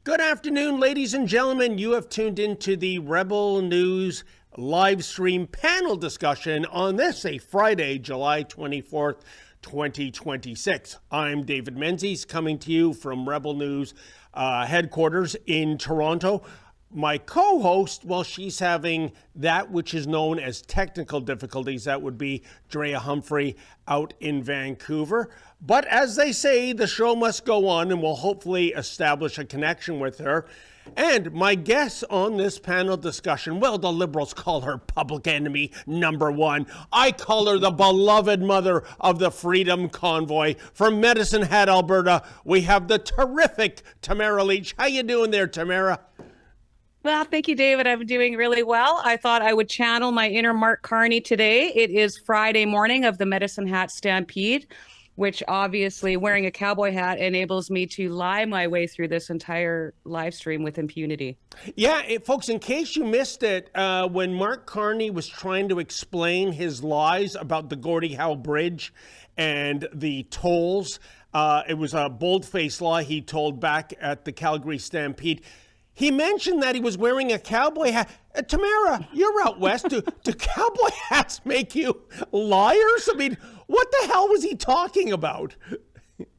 Good afternoon, ladies and gentlemen. You have tuned into the Rebel News live stream panel discussion on this, a Friday, July 24th, 2026. I'm David Menzies, coming to you from Rebel News headquarters in Toronto. My co-host, well, she's having that which is known as technical difficulties. That would be Drea Humphrey out in Vancouver. But as they say, the show must go on, and we'll hopefully establish a connection with her. And my guest on this panel discussion, well, the Liberals call her public enemy number one. I call her the beloved mother of the Freedom Convoy. From Medicine Hat, Alberta, we have the terrific Tamara Lich. How you doing there, Tamara? Well, thank you, David. I'm doing really well. I thought I would channel my inner Mark Carney today. It is Friday morning of the Medicine Hat Stampede, which obviously wearing a cowboy hat enables me to lie my way through this entire live stream with impunity. Yeah, folks, in case you missed it, when Mark Carney was trying to explain his lies about the Gordie Howe Bridge and the tolls, it was a bold-faced lie he told back at the Calgary Stampede. He mentioned that he was wearing a cowboy hat. Tamara, you're out west. Do cowboy hats make you liars? I mean, what the hell was he talking about?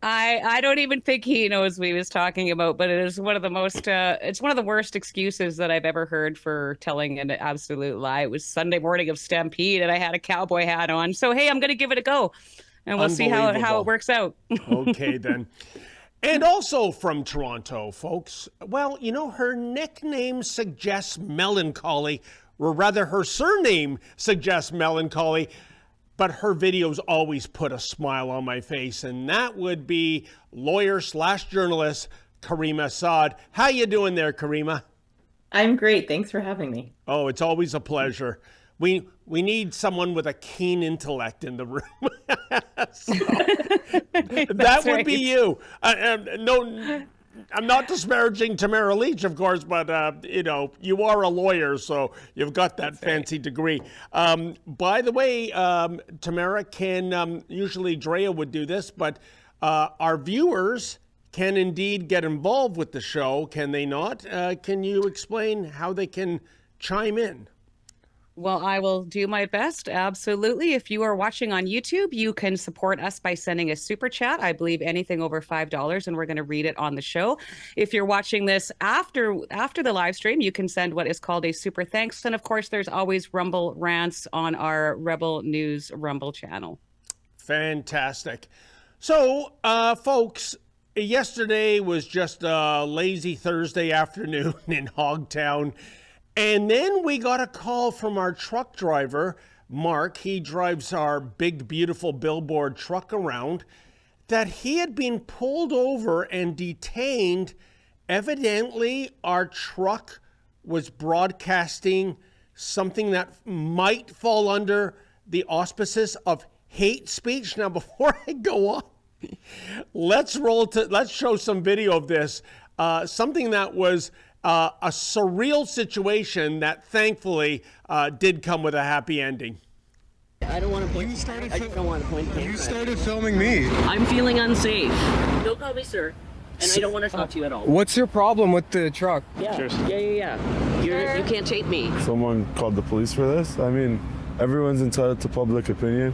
I don't even think he knows what he was talking about, but it is one of the most, it's one of the worst excuses that I've ever heard for telling an absolute lie. It was Sunday morning of Stampede and I had a cowboy hat on. So, hey, I'm going to give it a go and we'll see how it works out. Okay, then. And also from Toronto, folks, well, you know, her nickname suggests melancholy, or rather her surname suggests melancholy, but her videos always put a smile on my face, and that would be lawyer/journalist Karima Saad. How you doing there, Karima? I'm great. Thanks for having me. Oh, it's always a pleasure. We need someone with a keen intellect in the room. That would right. Be you. No, I'm not disparaging Tamara Lich, of course, but you know, you are a lawyer, so you've got that fancy degree. By the way, Tamara, can usually Drea would do this, but our viewers can indeed get involved with the show, can they not? Can you explain how they can chime in? Well, I will do my best. Absolutely. If you are watching on YouTube, you can support us by sending a super chat. I believe anything over $5, and we're going to read it on the show. If you're watching this after the live stream, you can send what is called a super thanks. And of course, there's always Rumble rants on our Rebel News Rumble channel. Fantastic. So, folks, yesterday was just a lazy Thursday afternoon in Hogtown. And then we got a call from our truck driver, Mark. He drives our big, beautiful Billboard truck around, that he had been pulled over and detained. Evidently, our truck was broadcasting something that might fall under the auspices of hate speech. Now, before I go on, let's show some video of this. Something that was a surreal situation that thankfully did come with a happy ending. I don't want to point. I don't want to point. You started filming me. I'm feeling unsafe. Don't call me sir, and I don't want to talk to you at all. What's your problem with the truck? Yeah, Cheers. Yeah. You can't tape me. Someone called the police for this? I mean, everyone's entitled to public opinion.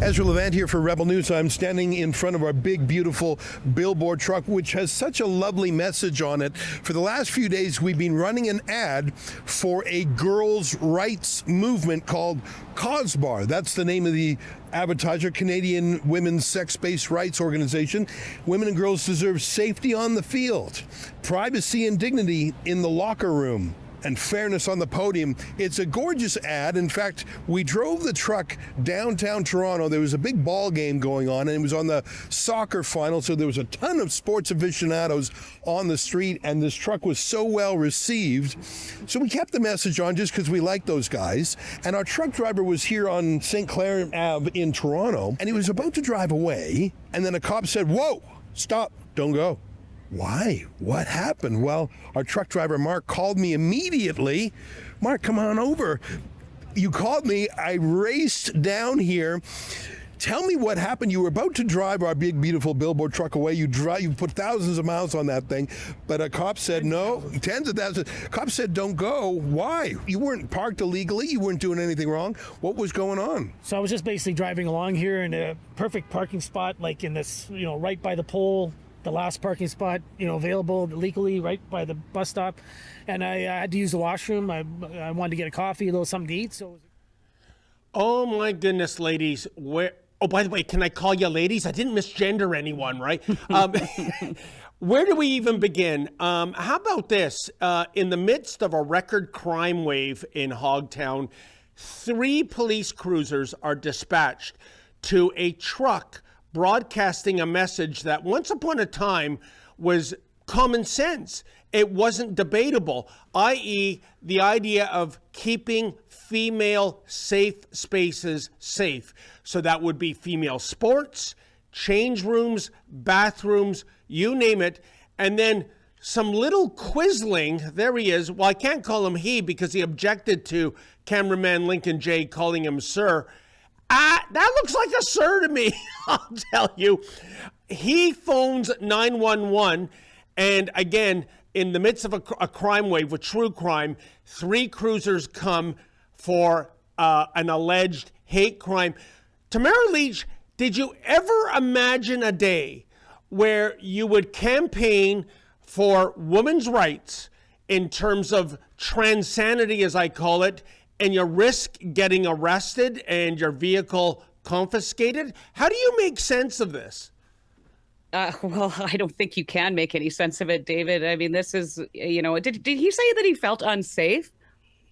Ezra Levant here for Rebel News. I'm standing in front of our big, beautiful Billboard truck, which has such a lovely message on it. For the last few days, we've been running an ad for a girls' rights movement called CAUSEBAR. That's the name of the advertiser, Canadian Women's Sex-Based Rights Organization. Women and girls deserve safety on the field, privacy and dignity in the locker room, and fairness on the podium. It's a gorgeous ad. In fact, we drove the truck downtown Toronto. There was a big ball game going on, and it was on the soccer final, so there was a ton of sports aficionados on the street, and this truck was so well received. So we kept the message on just because we like those guys. And our truck driver was here on St. Clair Ave in Toronto, and he was about to drive away, and then a cop said, "Whoa, stop, don't go." Why? What happened? Well, our truck driver, Mark, called me immediately. "Mark, come on over." You called me. I raced down here Tell me what happened. You were about to drive our big, beautiful billboard truck away. You put thousands of miles on that thing, but a cop said no, tens of thousands. Cops said don't go. Why? You weren't parked illegally. You weren't doing anything wrong. What was going on? So I was just basically driving along here in a perfect parking spot, like in this, right by the pole, the last parking spot, available legally right by the bus stop. And I had to use the washroom. I wanted to get a coffee, a little something to eat. So. Oh my goodness, ladies. Oh, by the way, can I call you ladies? I didn't misgender anyone, right? Where do we even begin? How about this? In the midst of a record crime wave in Hogtown, 3 police cruisers are dispatched to a truck broadcasting a message that once upon a time was common sense. It wasn't debatable, i.e. the idea of keeping female safe spaces safe. So that would be female sports, change rooms, bathrooms, you name it. And then some little quizzling, there he is. Well, I can't call him he because he objected to cameraman Lincoln J calling him sir. That looks like a sir to me, I'll tell you. He phones 911, and again, in the midst of a crime wave with true crime, 3 cruisers come for an alleged hate crime. Tamara Lich, did you ever imagine a day where you would campaign for women's rights in terms of transanity, as I call it, and you risk getting arrested and your vehicle confiscated? How do you make sense of this? Well, I don't think you can make any sense of it, David. I mean, this is, did he say that he felt unsafe?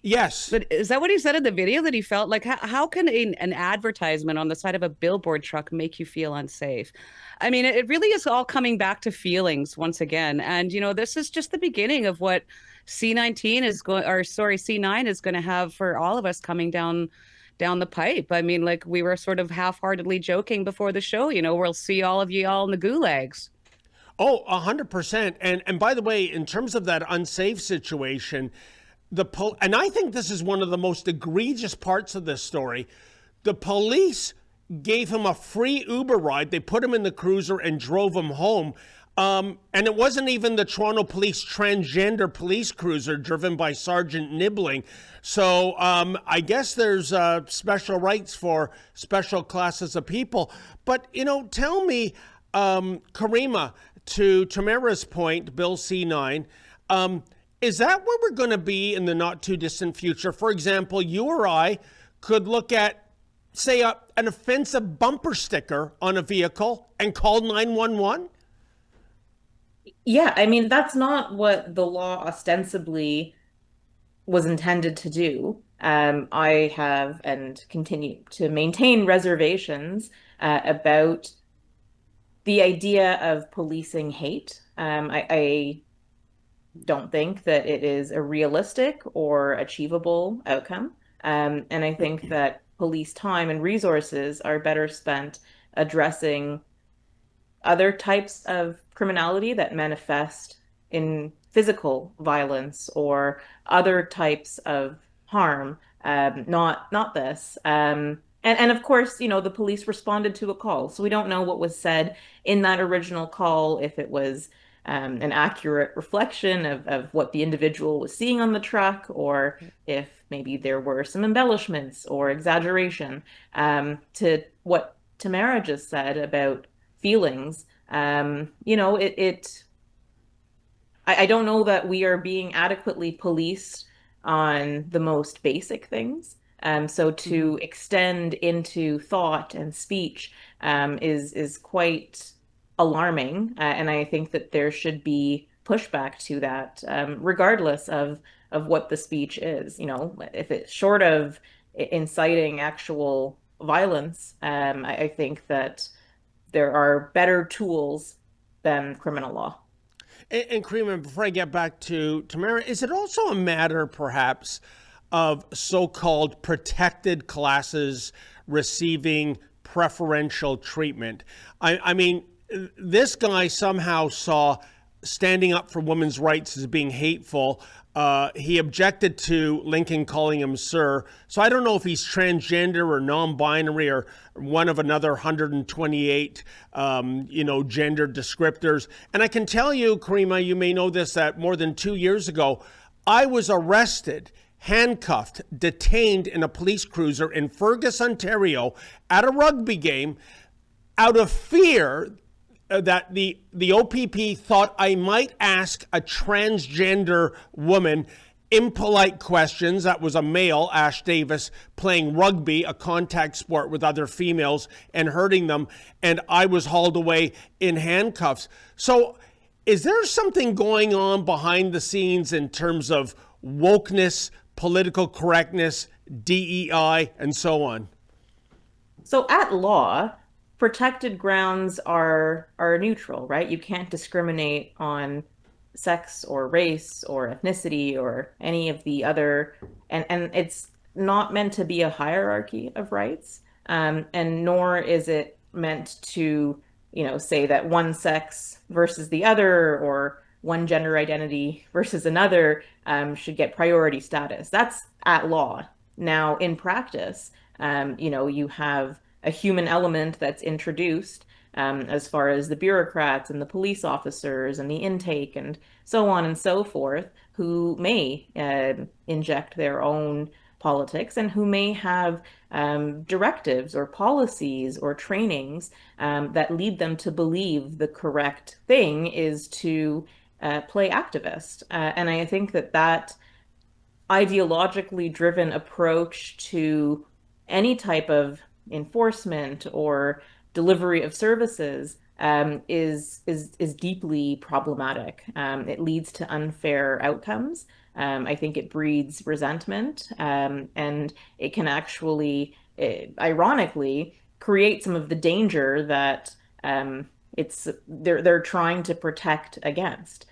Yes. But is that what he said in the video, that he felt like, how can an advertisement on the side of a billboard truck make you feel unsafe? I mean, it really is all coming back to feelings once again. And, this is just the beginning of what C9 is going to have for all of us coming down the pipe. I mean, like we were sort of half-heartedly joking before the show, we'll see all of you all in the gulags. Oh, 100%. And by the way, in terms of that unsafe situation, and I think this is one of the most egregious parts of this story, the police gave him a free Uber ride. They put him in the cruiser and drove him home. And it wasn't even the Toronto Police transgender police cruiser driven by Sergeant Nibbling. So I guess there's special rights for special classes of people. But, tell me, Karima, to Tamara's point, Bill C9, is that where we're going to be in the not too distant future? For example, you or I could look at, say, an offensive bumper sticker on a vehicle and call 911? Yeah, I mean, that's not what the law ostensibly was intended to do. I have and continue to maintain reservations about the idea of policing hate. I don't think that it is a realistic or achievable outcome. And I think that police time and resources are better spent addressing other types of criminality that manifest in physical violence or other types of harm, not this. And of course, the police responded to a call. So we don't know what was said in that original call, if it was an accurate reflection of what the individual was seeing on the truck, or if maybe there were some embellishments or exaggeration. To what Tamara just said about feelings, I don't know that we are being adequately policed on the most basic things. So to extend into thought and speech is quite alarming. And I think that there should be pushback to that, regardless of what the speech is. If it's short of inciting actual violence, I think that there are better tools than criminal law. And Karima, before I get back to Tamara, is it also a matter perhaps of so-called protected classes receiving preferential treatment? I mean, this guy somehow saw standing up for women's rights as being hateful. He objected to Lincoln calling him sir. So I don't know if he's transgender or non-binary or one of another 128, gender descriptors. And I can tell you, Karima, you may know this, that more than 2 years ago, I was arrested, handcuffed, detained in a police cruiser in Fergus, Ontario at a rugby game out of fear that the OPP thought I might ask a transgender woman impolite questions. That was a male, Ash Davis, playing rugby, a contact sport with other females, and hurting them. And I was hauled away in handcuffs. So is there something going on behind the scenes in terms of wokeness, political correctness, DEI, and so on? So at law, protected grounds are neutral, right? You can't discriminate on sex or race or ethnicity or any of the other, and it's not meant to be a hierarchy of rights, and nor is it meant to, say that one sex versus the other or one gender identity versus another should get priority status. That's at law. Now, in practice, you have a human element that's introduced as far as the bureaucrats and the police officers and the intake and so on and so forth, who may inject their own politics and who may have directives or policies or trainings that lead them to believe the correct thing is to play activist. And I think that ideologically driven approach to any type of enforcement or delivery of services is deeply problematic. It leads to unfair outcomes. I think it breeds resentment, and it can actually, ironically, create some of the danger that they're trying to protect against.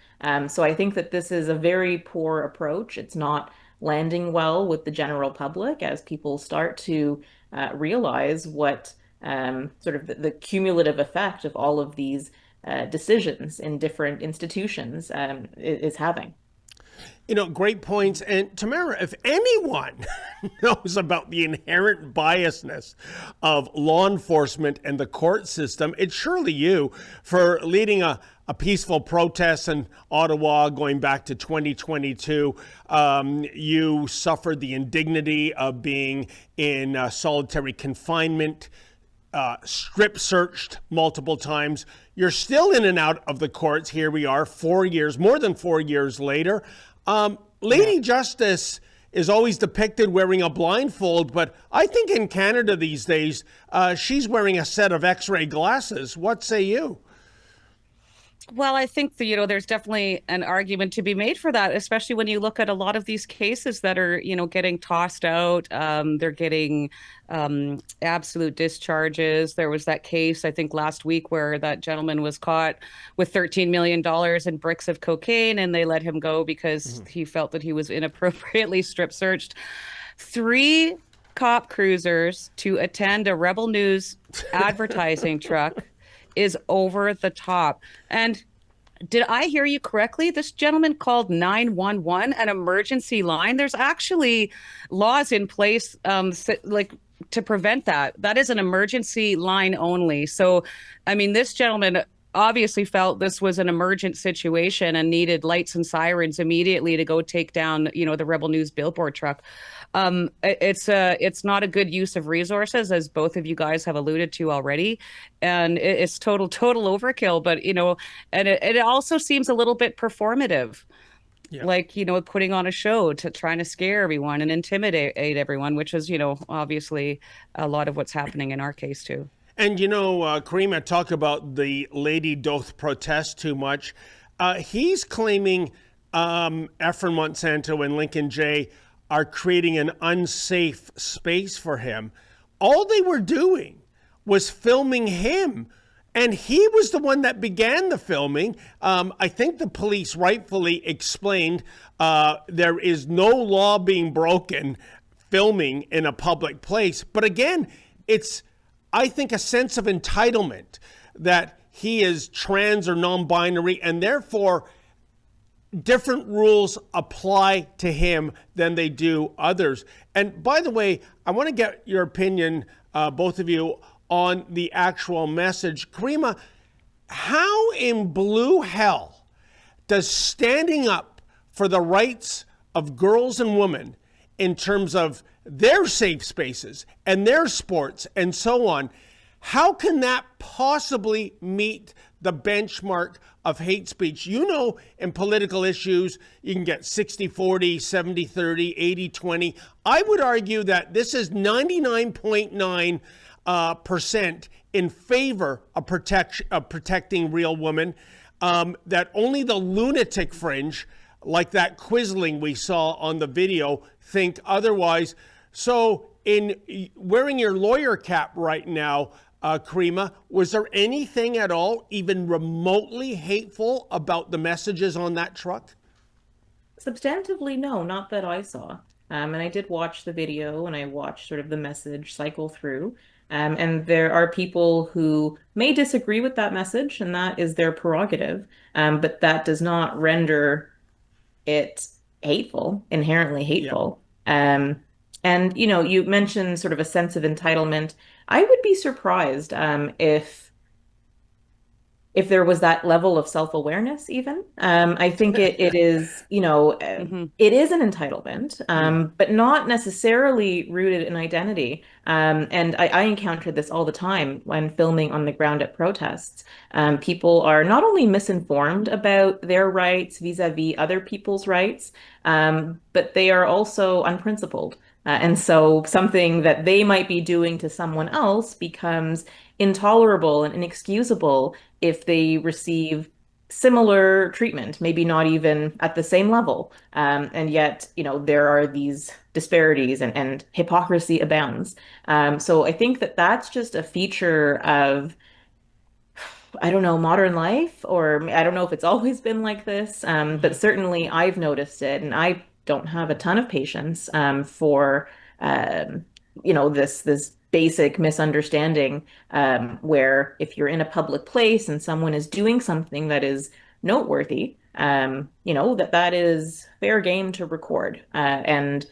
So I think that this is a very poor approach. It's not landing well with the general public as people start to realize what sort of the cumulative effect of all of these decisions in different institutions is having. Great points. And Tamara, if anyone knows about the inherent biasness of law enforcement and the court system, it's surely you, for leading a peaceful protest in Ottawa going back to 2022. You suffered the indignity of being in solitary confinement, strip searched multiple times. You're still in and out of the courts. Here we are, more than 4 years later. Lady Justice is always depicted wearing a blindfold, but I think in Canada these days, she's wearing a set of X-ray glasses. What say you? Well, I think there's definitely an argument to be made for that, especially when you look at a lot of these cases that are, getting tossed out. They're getting absolute discharges. There was that case, I think, last week where that gentleman was caught with $13 million in bricks of cocaine, and they let him go because he felt that he was inappropriately strip searched. 3 cop cruisers to attend a Rebel News advertising truck is over the top. And did I hear you correctly? This gentleman called 911 an emergency line. There's actually laws in place to prevent that. That is an emergency line only. So, I mean, this gentleman obviously felt this was an emergent situation and needed lights and sirens immediately to go take down, the Rebel News billboard truck. It's not a good use of resources, as both of you guys have alluded to already, and it's total overkill. But and it also seems a little bit performative, like putting on a show to trying to scare everyone and intimidate everyone, which is obviously a lot of what's happening in our case too. And Karima, talk about the Lady Doth protest too much. He's claiming Efren Monsanto and Lincoln J are creating an unsafe space for him. All they were doing was filming him. And he was the one that began the filming. I think the police rightfully explained there is no law being broken filming in a public place. But again, it's, I think, a sense of entitlement that he is trans or non-binary, and therefore different rules apply to him than they do others. And by the way, I want to get your opinion, both of you, on the actual message. Karima, how in blue hell does standing up for the rights of girls and women in terms of their safe spaces and their sports and so on, how can that possibly meet the benchmark of hate speech? You know, in political issues, you can get 60-40, 70-30, 80-20. I would argue that this is 99.9% in favor of protecting real women, that only the lunatic fringe, like that Quisling we saw on the video, think otherwise. So in wearing your lawyer cap right now, Karima, was there anything at all even remotely hateful about the messages on that truck? Substantively, no, not that I saw. And I did watch the video, and I watched sort of the message cycle through. And there are people who may disagree with that message, and that is their prerogative. But that does not render it hateful, inherently hateful. Yeah. And, you know, you mentioned sort of a sense of entitlement. I would be surprised if there was that level of self-awareness even. I think it is, you know, it is an entitlement, but not necessarily rooted in identity. And I encountered this all the time when filming on the ground at protests. People are not only misinformed about their rights vis-a-vis other people's rights, but they are also unprincipled. And so something that they might be doing to someone else becomes intolerable and inexcusable if they receive similar treatment, maybe not even at the same level. And yet, you know, there are these disparities and hypocrisy abounds. So I think that that's just a feature of, I don't know, modern life, or I don't know if it's always been like this, but certainly I've noticed it, and I don't have a ton of patience for, you know, this basic misunderstanding, where if you're in a public place and someone is doing something that is noteworthy, you know, that is fair game to record. And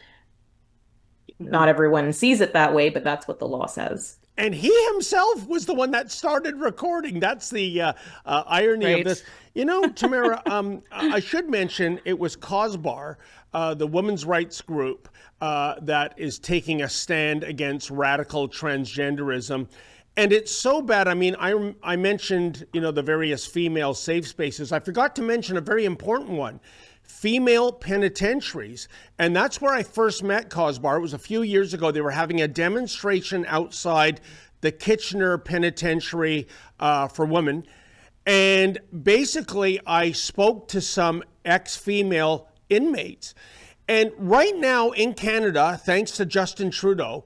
not everyone sees it that way, but that's what the law says. And he himself was the one that started recording. That's the irony of this. You know, Tamara, I should mention it was COSBAR, the women's rights group that is taking a stand against radical transgenderism. And it's so bad. I mean, I mentioned, you know, the various female safe spaces. I forgot to mention a very important one. Female penitentiaries. And that's where I first met COSBAR. It was a few years ago. They were having a demonstration outside the Kitchener Penitentiary for women. And basically, I spoke to some ex-female inmates. And right now in Canada, thanks to Justin Trudeau,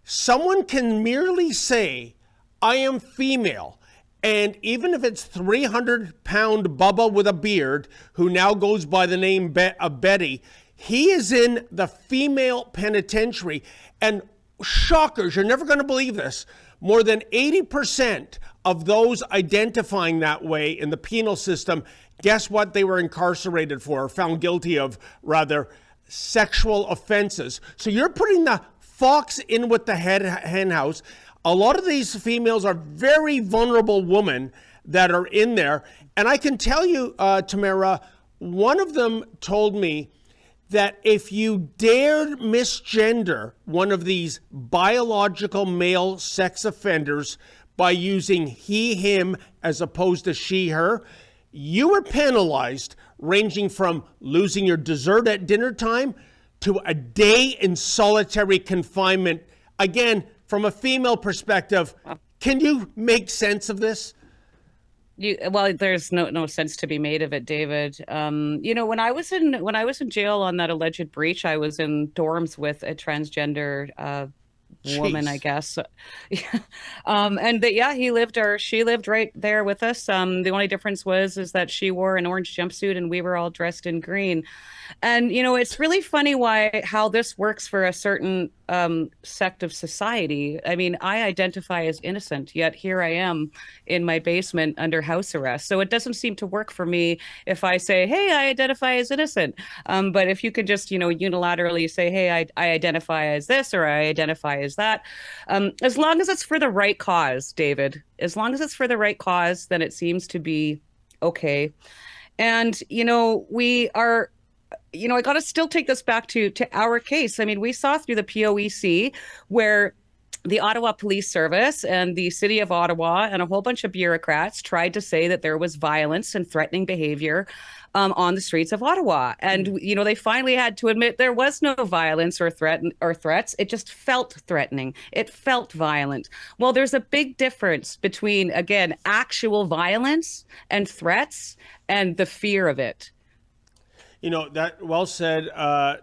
someone can merely say, I am female. And even if it's 300-pound Bubba with a beard, who now goes by the name of Betty, he is in the female penitentiary. And shockers, you're never going to believe this, more than 80% of those identifying that way in the penal system, guess what they were incarcerated for, or found guilty of, rather, sexual offenses. So you're putting the fox in with the hen house. A lot of these females are very vulnerable women that are in there. And I can tell you, Tamara, one of them told me that if you dared misgender one of these biological male sex offenders by using he, him, as opposed to she, her, you were penalized, ranging from losing your dessert at dinner time to a day in solitary confinement. Again, from a female perspective, can you make sense of this? Well, there's no sense to be made of it, David. You know, when I was in jail on that alleged breach, I was in dorms with a transgender woman, I guess. And she lived right there with us. The only difference is that she wore an orange jumpsuit and we were all dressed in green. And, you know, it's really funny how this works for a certain sect of society. I mean, I identify as innocent, yet here I am in my basement under house arrest. So it doesn't seem to work for me if I say, hey, I identify as innocent. But if you could just, unilaterally say, hey, I identify as this or I identify as that, as long as it's for the right cause, David, as long as it's for the right cause, then it seems to be okay. And, we are, I got to still take this back to our case. I mean, we saw through the POEC where the Ottawa Police Service and the City of Ottawa and a whole bunch of bureaucrats tried to say that there was violence and threatening behavior on the streets of Ottawa. And, they finally had to admit there was no violence or threats. It just felt threatening. It felt violent. Well, there's a big difference between, again, actual violence and threats and the fear of it. That well said,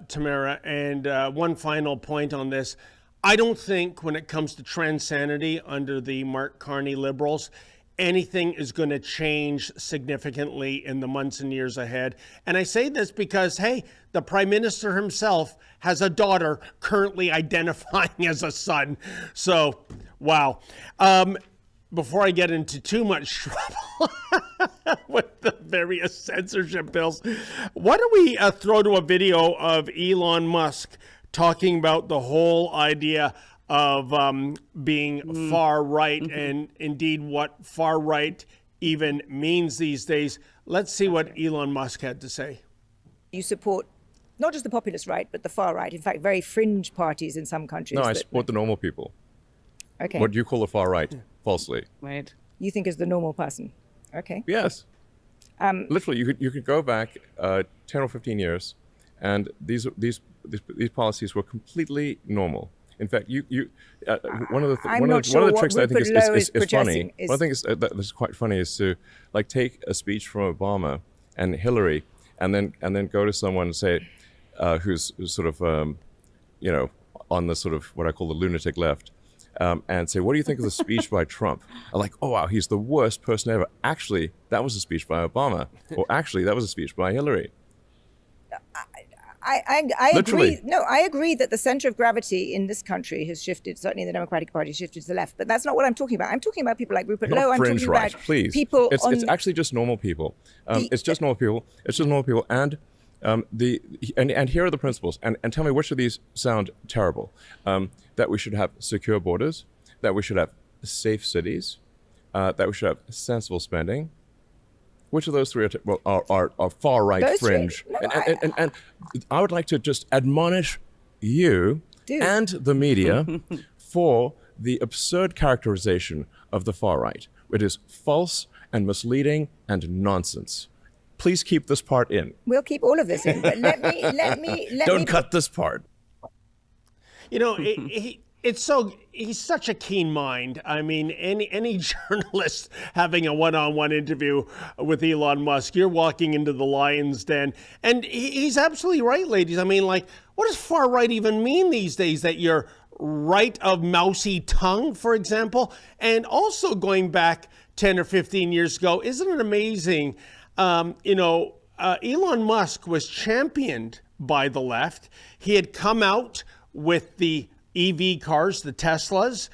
Tamara. And one final point on this. I don't think when it comes to trans sanity under the Mark Carney Liberals, anything is going to change significantly in the months and years ahead. And I say this because, hey, the Prime Minister himself has a daughter currently identifying as a son. So, wow. Before I get into too much trouble with the various censorship bills, why don't we throw to a video of Elon Musk talking about the whole idea of being far right and indeed what far right even means these days. Let's see what Elon Musk had to say. You support not just the populist right, but the far right, in fact, very fringe parties in some countries. No, I support the normal people. Okay. What do you call the far right? Falsely. Right. You think as the normal person. Okay. Yes. Literally, you could go back 10 or 15 years, and these policies were completely normal. In fact, one of the tricks that I think is funny. One thing that's quite funny is to take a speech from Obama and Hillary, and then go to someone and say, who's sort of on the sort of what I call the lunatic left. And say, what do you think of the speech by Trump? I'm like, oh, wow, he's the worst person ever. Actually, that was a speech by Obama. Or actually, that was a speech by Hillary. I agree. No, I agree that the center of gravity in this country has shifted. Certainly, the Democratic Party shifted to the left. But that's not what I'm talking about. I'm talking about people like Rupert Lowe. I'm talking right, about please. people. It's actually just normal people. It's just normal people. It's just normal people. And and here are the principles. And tell me which of these sound terrible. That we should have secure borders, that we should have safe cities, that we should have sensible spending. Which of those three are far right fringe? And I would like to just admonish you and the media for the absurd characterization of the far right. It is false and misleading and nonsense. Please keep this part in. We'll keep all of this in, but let me. Don't cut this part. He's such a keen mind. I mean, any journalist having a one-on-one interview with Elon Musk, you're walking into the lion's den. And he's absolutely right, ladies. I mean, what does far right even mean these days? That you're right of mousy tongue, for example? And also going back 10 or 15 years ago, isn't it amazing? Elon Musk was championed by the left. He had come out with the EV cars, the Teslas,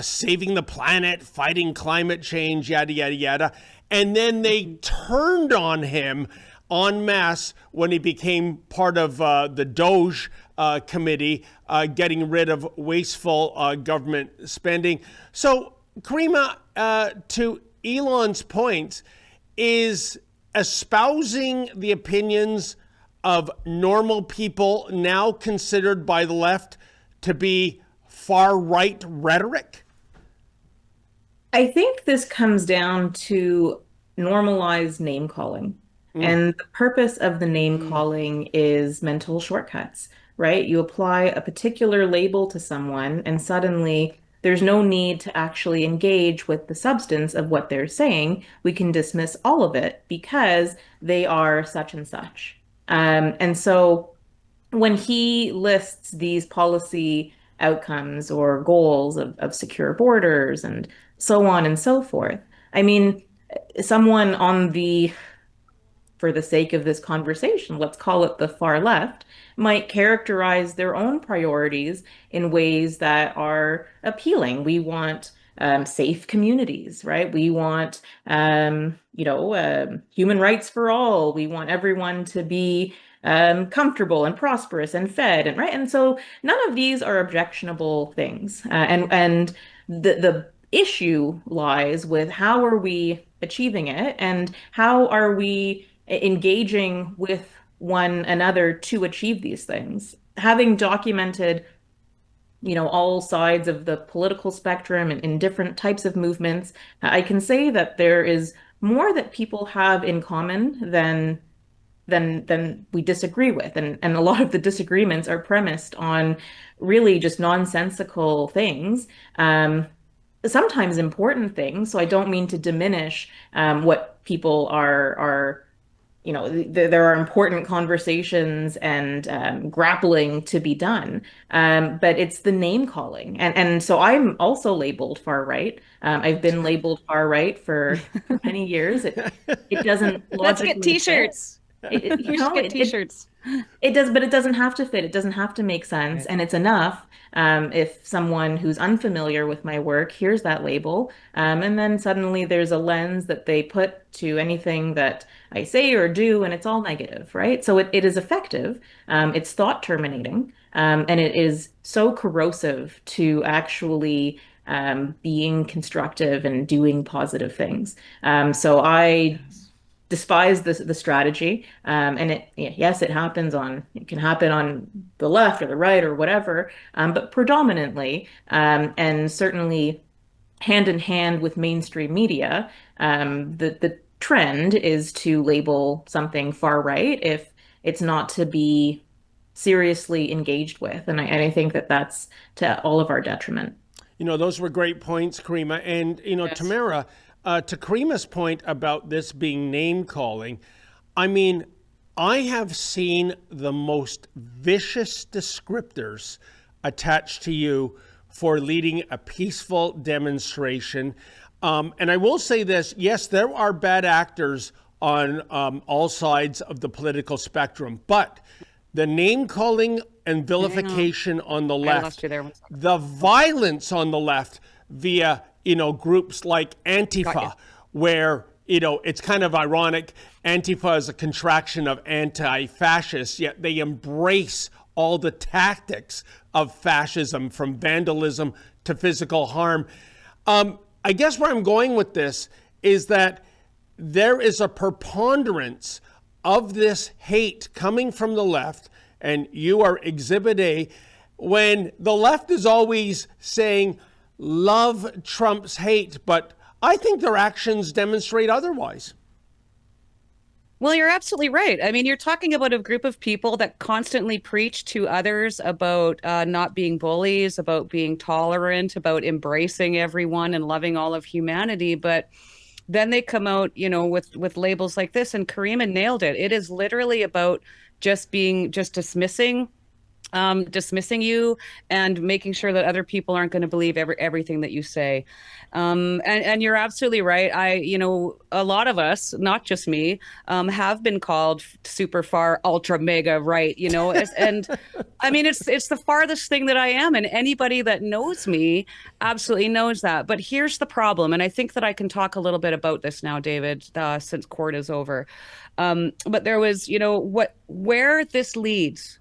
saving the planet, fighting climate change, yada, yada, yada. And then they turned on him en masse when he became part of the Doge committee, getting rid of wasteful government spending. So, Karima, to Elon's point, is espousing the opinions of normal people now considered by the left to be far-right rhetoric? I think this comes down to normalized name calling. And the purpose of the name calling is mental shortcuts, right? You apply a particular label to someone and suddenly there's no need to actually engage with the substance of what they're saying. We can dismiss all of it because they are such and such. And so when he lists these policy outcomes or goals of secure borders and so on and so forth, I mean, someone on the for the sake of this conversation, let's call it the far left, might characterize their own priorities in ways that are appealing. We want safe communities, right? We want, human rights for all. We want everyone to be comfortable and prosperous and fed, and right. And so none of these are objectionable things. And the issue lies with how are we achieving it, and how are we engaging with one another to achieve these things. Having documented all sides of the political spectrum and in different types of movements, I can say that there is more that people have in common than we disagree with. And a lot of the disagreements are premised on really just nonsensical things, sometimes important things. So I don't mean to diminish what people are there are important conversations and grappling to be done, but it's the name calling, and so I'm also labeled far right. I've been labeled far right for many years. It doesn't logically Let's get t-shirts. Get t-shirts. It does, but it doesn't have to fit. It doesn't have to make sense, and it's enough if someone who's unfamiliar with my work hears that label, and then suddenly there's a lens that they put to anything that I say or do, and it's all negative, right? So it is effective. It's thought terminating, and it is so corrosive to actually being constructive and doing positive things. So I despise the strategy, and it can happen on the left or the right or whatever, but predominantly, and certainly hand in hand with mainstream media, the trend is to label something far right if it's not to be seriously engaged with, and I think that that's to all of our detriment. Those were great points, Karima, and yes. Tamara. To Karima's point about this being name calling, I mean, I have seen the most vicious descriptors attached to you for leading a peaceful demonstration. And I will say this, yes, there are bad actors on all sides of the political spectrum, but the name calling and vilification on the left, the violence on the left via groups like Antifa, where, it's kind of ironic. Antifa is a contraction of anti-fascist, yet they embrace all the tactics of fascism, from vandalism to physical harm. I guess where I'm going with this is that there is a preponderance of this hate coming from the left, and you are Exhibit A, when the left is always saying, love trumps hate, but I think their actions demonstrate otherwise. Well, you're absolutely right. I mean, you're talking about a group of people that constantly preach to others about not being bullies, about being tolerant, about embracing everyone and loving all of humanity. But then they come out, with labels like this, and Karima nailed it. It is literally about just dismissing you and making sure that other people aren't going to believe everything that you say. And you're absolutely right. A lot of us, not just me, have been called super far, ultra mega right, and I mean, it's the farthest thing that I am. And anybody that knows me absolutely knows that. But here's the problem. And I think that I can talk a little bit about this now, David, since court is over. But there was, where this leads.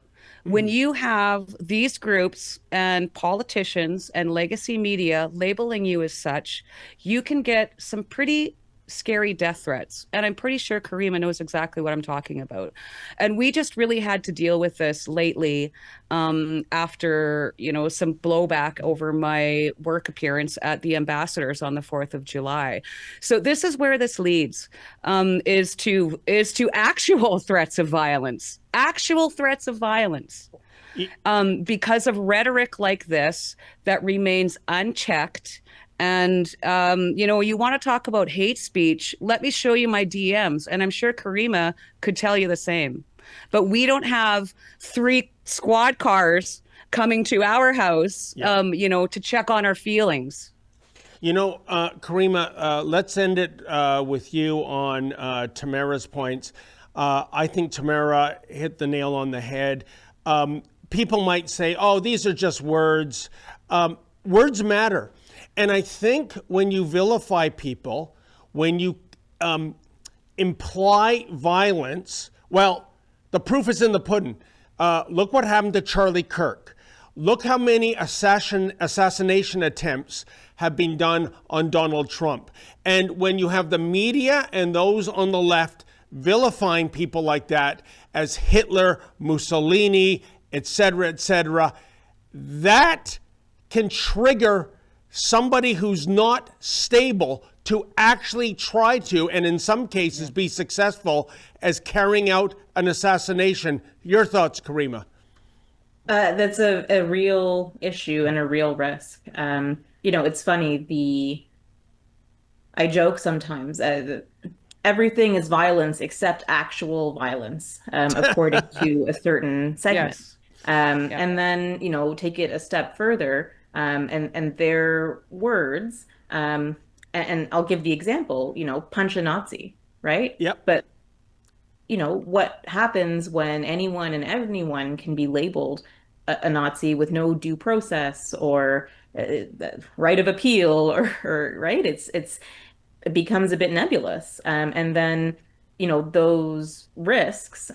When you have these groups and politicians and legacy media labeling you as such, you can get some pretty scary death threats. And I'm pretty sure Karima knows exactly what I'm talking about. And we just really had to deal with this lately after, some blowback over my work appearance at the Ambassadors on the 4th of July. So this is where this leads, is to actual threats of violence. Because of rhetoric like this that remains unchecked. And, you want to talk about hate speech, let me show you my DMs. And I'm sure Karima could tell you the same. But we don't have 3 squad cars coming to our house, to check on our feelings. Karima, let's end it with you on Tamara's points. I think Tamara hit the nail on the head. People might say, oh, these are just words. Words matter. And I think when you vilify people, when you imply violence, well, the proof is in the pudding. Look what happened to Charlie Kirk. Look how many assassination attempts have been done on Donald Trump. And when you have the media and those on the left vilifying people like that as Hitler, Mussolini, etc., that can trigger somebody who's not stable to actually try to, and in some cases be successful as carrying out an assassination. Your thoughts, Karima? That's a real issue and a real risk. It's funny, I joke sometimes, everything is violence except actual violence, according to a certain segment. Yes. And then, take it a step further, and their words, and I'll give the example, punch a Nazi, right? Yep. But, what happens when anyone and everyone can be labeled a Nazi with no due process or right of appeal or right? It becomes a bit nebulous. And then, those risks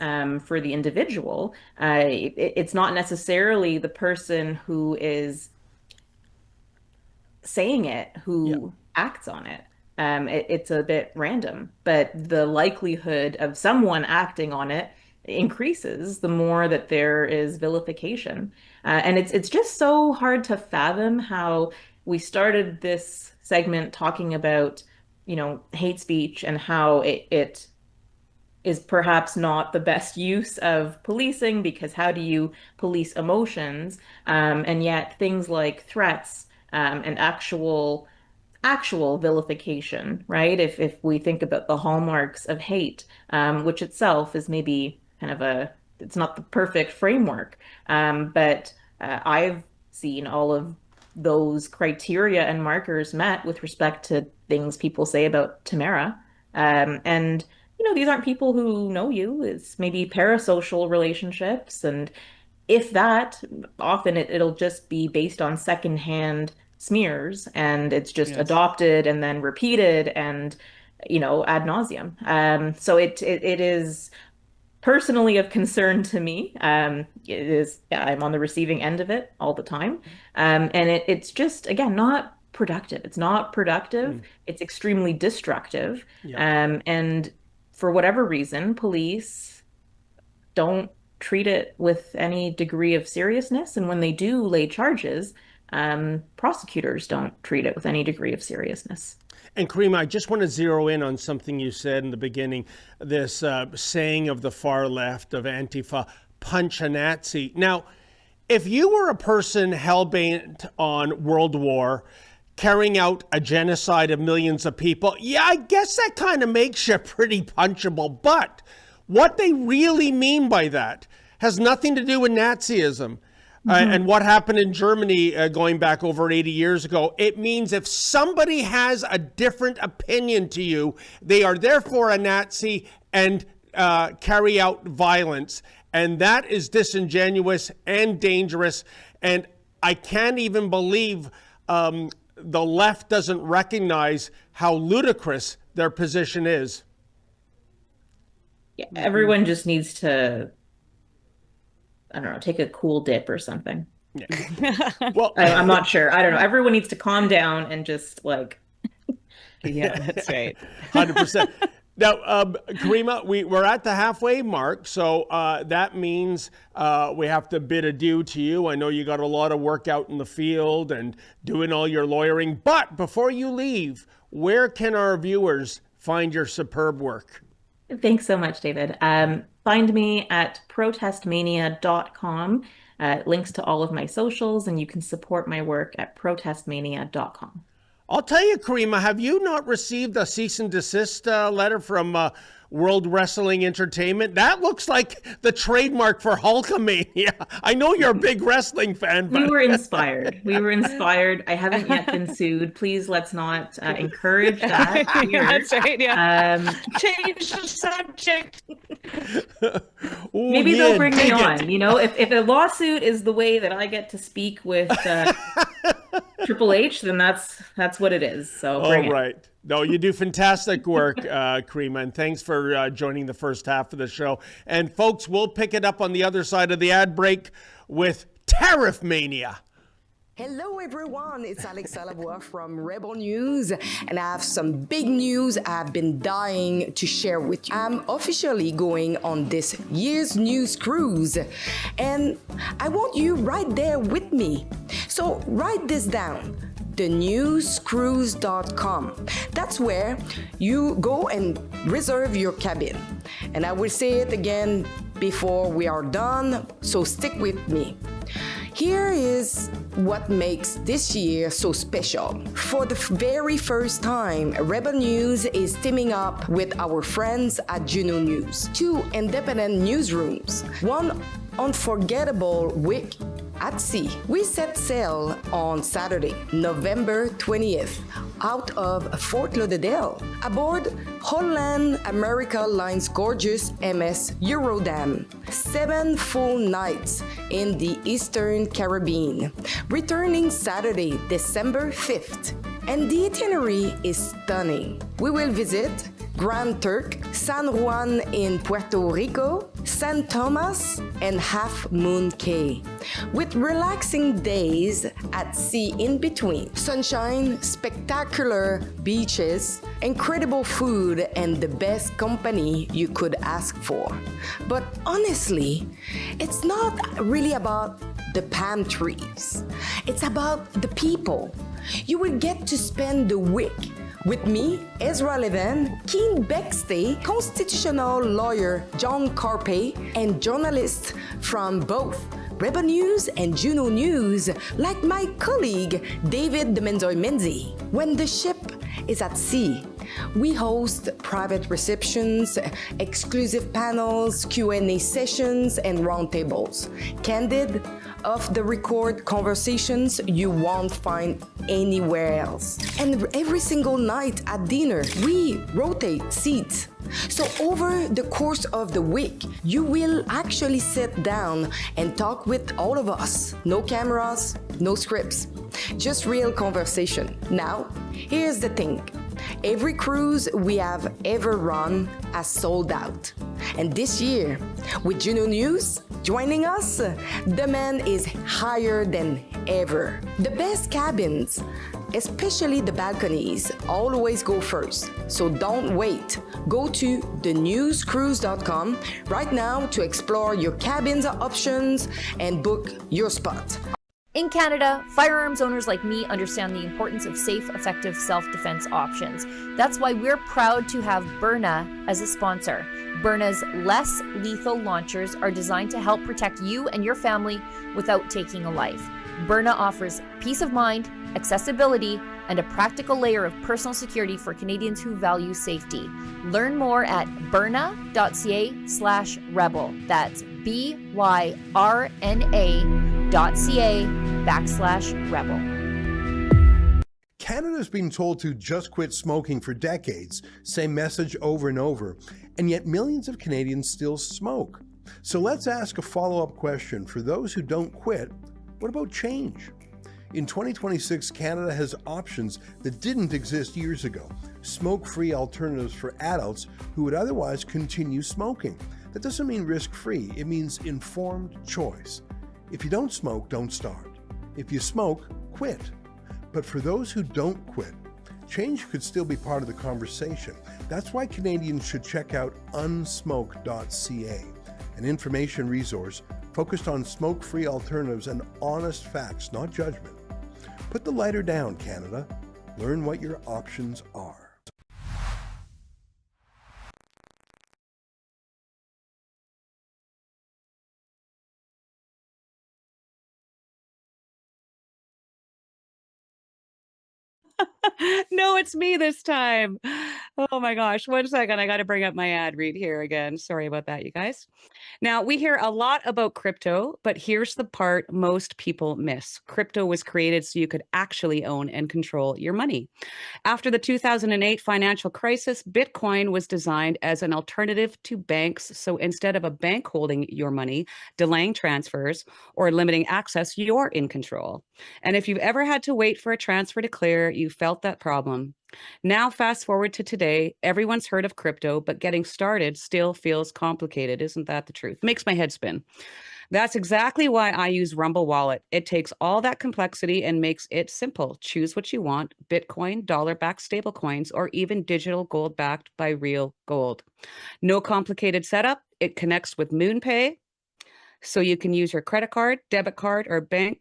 for the individual, it's not necessarily the person who is saying it who acts on it. It's a bit random, but the likelihood of someone acting on it increases the more that there is vilification. And it's just so hard to fathom how we started this segment talking about, hate speech and how it is perhaps not the best use of policing, because how do you police emotions? And yet things like threats and actual vilification, right? If we think about the hallmarks of hate, which itself is maybe kind of it's not the perfect framework, but I've seen all of those criteria and markers met with respect to things people say about Tamara. And, these aren't people who know you. It's maybe parasocial relationships. And if that, often it'll just be based on secondhand smears, and it's just adopted and then repeated and, ad nauseum. So it is personally of concern to me. It is, I'm on the receiving end of it all the time. And it's just, again, not productive. It's not productive. It's extremely destructive. And for whatever reason, police don't treat it with any degree of seriousness. And when they do lay charges, prosecutors don't treat it with any degree of seriousness. And Karima, I just want to zero in on something you said in the beginning, this saying of the far left of Antifa, punch a Nazi. Now, if you were a person hell-bent on world war, carrying out a genocide of millions of people, I guess that kind of makes you pretty punchable. But what they really mean by that has nothing to do with Nazism. And what happened in Germany going back over 80 years ago. It means if somebody has a different opinion to you, they are therefore a Nazi and carry out violence. And that is disingenuous and dangerous. And I can't even believe the left doesn't recognize how ludicrous their position is. Yeah, everyone just needs to, I don't know, take a cool dip or something. Yeah. Well, I'm not sure. I don't know. Everyone needs to calm down and just yeah, that's right. 100%. Now, Karima, we're at the halfway mark, so that means we have to bid adieu to you. I know you got a lot of work out in the field and doing all your lawyering, but before you leave, where can our viewers find your superb work? Thanks so much, David. Find me at protestmania.com. Links to all of my socials, and you can support my work at protestmania.com. I'll tell you, Karima, have you not received a cease and desist letter from World Wrestling Entertainment? That looks like the trademark for Hulkamania. I know you're a big wrestling fan. But... We were inspired. I haven't yet been sued. Please, let's not encourage that. That's right, yeah. Change the subject. Ooh, Maybe yeah, they'll bring me dig on. it. You know, if a lawsuit is the way that I get to speak with Triple H, then that's what it is. So All bring it. right. No, you do fantastic work, Karima, and thanks for joining the first half of the show. And folks, we'll pick it up on the other side of the ad break with Tariff Mania. Hello everyone, it's Alex Lavoie from Rebel News, and I have some big news I've been dying to share with you. I'm officially going on this year's news cruise, and I want you right there with me. So write this down. thenewscruise.com. That's where you go and reserve your cabin. And I will say it again before we are done, so stick with me. Here is what makes this year so special. For the very first time, Rebel News is teaming up with our friends at Juno News. 2 independent newsrooms, 1 unforgettable week at sea. We set sail on Saturday, November 20th, out of Fort Lauderdale, aboard Holland America Line's gorgeous MS Eurodam. 7 full nights in the Eastern Caribbean, returning Saturday, December 5th. And the itinerary is stunning. We will visit Grand Turk, San Juan in Puerto Rico, San Thomas, and Half Moon Cay, with relaxing days at sea in between. Sunshine, spectacular beaches, incredible food, and the best company you could ask for. But honestly, it's not really about the palm trees. It's about the people. You will get to spend the week with me, Ezra Levin, Keen Bextay, constitutional lawyer John Carpay, and journalists from both Rebel News and Juno News, like my colleague David Menzies. When the ship is at sea, we host private receptions, exclusive panels, Q&A sessions, and roundtables. Candid, off-the-record conversations you won't find anywhere else. And every single night at dinner, we rotate seats. So over the course of the week, you will actually sit down and talk with all of us. No cameras, no scripts, just real conversation. Now, here's the thing. Every cruise we have ever run has sold out. And this year, with Juno News joining us, demand is higher than ever. The best cabins, especially the balconies, always go first. So don't wait. Go to thenewscruise.com right now to explore your cabins options and book your spot. In Canada, firearms owners like me understand the importance of safe, effective self-defense options. That's why we're proud to have Byrna as a sponsor. Byrna's less lethal launchers are designed to help protect you and your family without taking a life. Byrna offers peace of mind, accessibility, and a practical layer of personal security for Canadians who value safety. Learn more at byrna.ca/rebel. That's byrna.ca/rebel. Canada's been told to just quit smoking for decades, same message over and over, and yet millions of Canadians still smoke. So let's ask a follow-up question. For those who don't quit, what about change? In 2026, Canada has options that didn't exist years ago. Smoke-free alternatives for adults who would otherwise continue smoking. That doesn't mean risk-free, it means informed choice. If you don't smoke, don't start. If you smoke, quit. But for those who don't quit, change could still be part of the conversation. That's why Canadians should check out unsmoke.ca, an information resource focused on smoke-free alternatives and honest facts, not judgment. Put the lighter down, Canada. Learn what your options are. No, it's me this time. Oh my gosh. 1 second. I got to bring up my ad read here again. Sorry about that, you guys. Now, we hear a lot about crypto, but here's the part most people miss. Crypto was created so you could actually own and control your money. After the 2008 financial crisis, Bitcoin was designed as an alternative to banks. So instead of a bank holding your money, delaying transfers, or limiting access, you're in control. And if you've ever had to wait for a transfer to clear, you felt that problem. Now, fast forward to today, everyone's heard of crypto, but getting started still feels complicated. Isn't that the truth? Makes my head spin. That's exactly why I use Rumble Wallet. It takes all that complexity and makes it simple. Choose what you want: Bitcoin, dollar-backed stablecoins, or even digital gold backed by real gold. No complicated setup. It connects with MoonPay, so you can use your credit card, debit card, or bank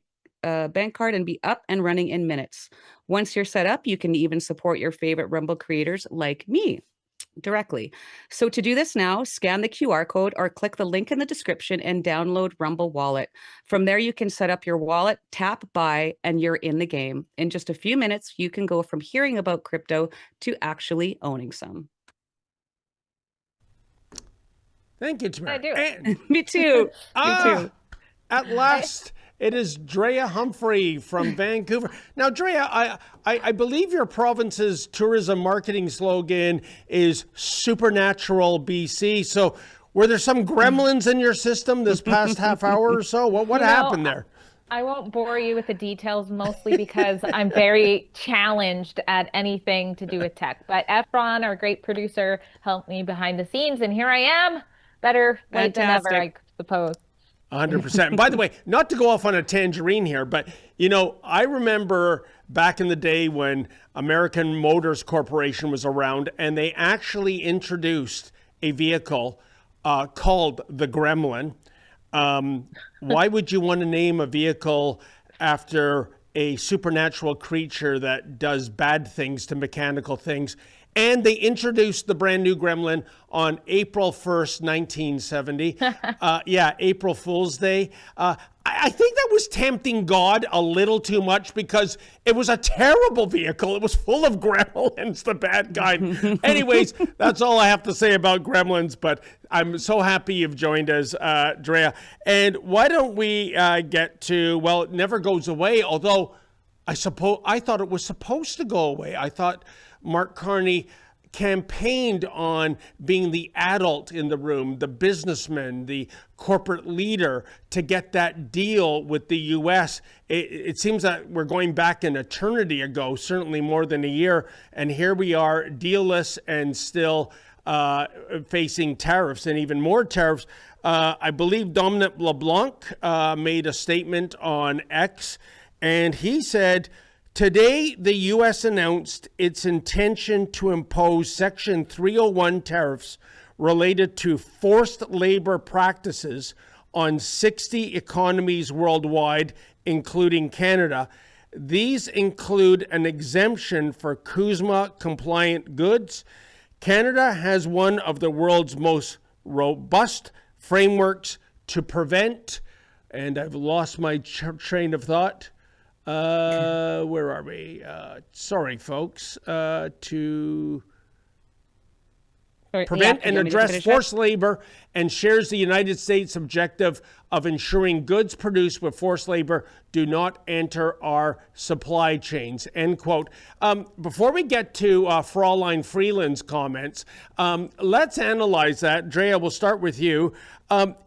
card and be up and running in minutes. Once you're set up, you can even support your favorite Rumble creators like me directly. So to do this now, scan the QR code or click the link in the description and download Rumble Wallet. From there, you can set up your wallet, tap buy, and you're in the game. In just a few minutes, you can go from hearing about crypto to actually owning some. Thank you, Tamara. I do. Me too. Me too. At last, it is Drea Humphrey from Vancouver. Now, Drea, I believe your province's tourism marketing slogan is Supernatural BC. So were there some gremlins in your system this past half hour or so? What happened there? I won't bore you with the details, mostly because I'm very challenged at anything to do with tech. But Efron, our great producer, helped me behind the scenes, and here I am. Better late than never, I suppose. 100%. By the way, not to go off on a tangerine here, but, you know, I remember back in the day when American Motors Corporation was around, and they actually introduced a vehicle called the Gremlin. Why would you want to name a vehicle after a supernatural creature that does bad things to mechanical things? And they introduced the brand new Gremlin on April 1st, 1970. April Fool's Day. I think that was tempting God a little too much because it was a terrible vehicle. It was full of gremlins, the bad kind. Anyways, that's all I have to say about gremlins, but I'm so happy you've joined us, Drea. And why don't we get to, well, it never goes away, although I thought it was supposed to go away. I thought Mark Carney campaigned on being the adult in the room, the businessman, the corporate leader, to get that deal with the U.S. It seems that we're going back an eternity ago, certainly more than a year, and here we are, dealless and still facing tariffs and even more tariffs. I believe Dominic LeBlanc made a statement on X, and he said, today, the U.S. announced its intention to impose Section 301 tariffs related to forced labor practices on 60 economies worldwide, including Canada. These include an exemption for CUSMA-compliant goods. Canada has one of the world's most robust frameworks to prevent, and I've lost my train of thought. Where are we? Sorry, folks. To prevent and address forced labor, and shares the United States objective of ensuring goods produced with forced labor do not enter our supply chains, end quote. Before we get to Fraulein Freeland's comments, let's analyze that. Drea, we'll start with you.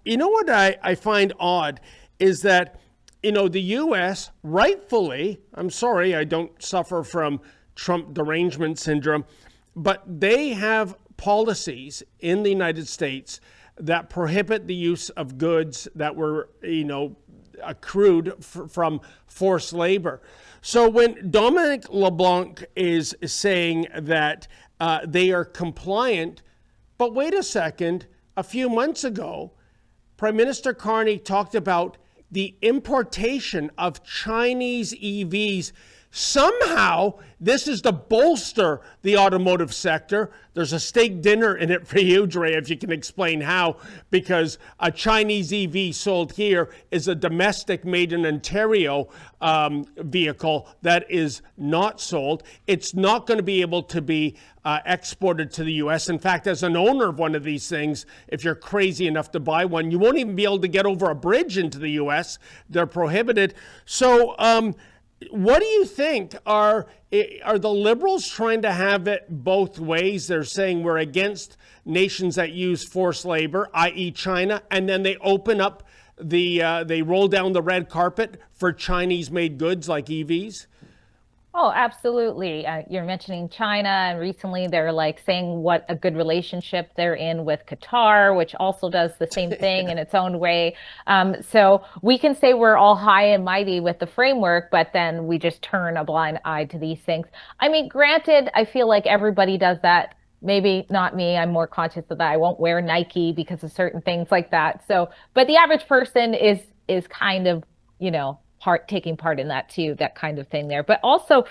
You know what I find odd is that, you know, the U.S. rightfully, I'm sorry, I don't suffer from Trump derangement syndrome, but they have policies in the United States that prohibit the use of goods that were, you know, accrued from forced labor. So when Dominic LeBlanc is saying that they are compliant, but wait a second, a few months ago, Prime Minister Carney talked about the importation of Chinese EVs Somehow, this is to bolster the automotive sector. There's a steak dinner in it for you, Drea, if you can explain how, because a Chinese EV sold here is a domestic made in Ontario vehicle that is not sold. It's not going to be able to be exported to the U.S. In fact, as an owner of one of these things, if you're crazy enough to buy one, you won't even be able to get over a bridge into the U.S. They're prohibited. So, what do you think? Are the Liberals trying to have it both ways? They're saying we're against nations that use forced labor, i.e. China, and then they open up they roll down the red carpet for Chinese-made goods like EVs? Oh, absolutely. You're mentioning China, and recently they're like saying what a good relationship they're in with Qatar, which also does the same thing in its own way. So we can say we're all high and mighty with the framework, but then we just turn a blind eye to these things. I mean, granted, I feel like everybody does that. Maybe not me. I'm more conscious of that. I won't wear Nike because of certain things like that. So, but the average person is kind of, taking part in that too, that kind of thing there. But also,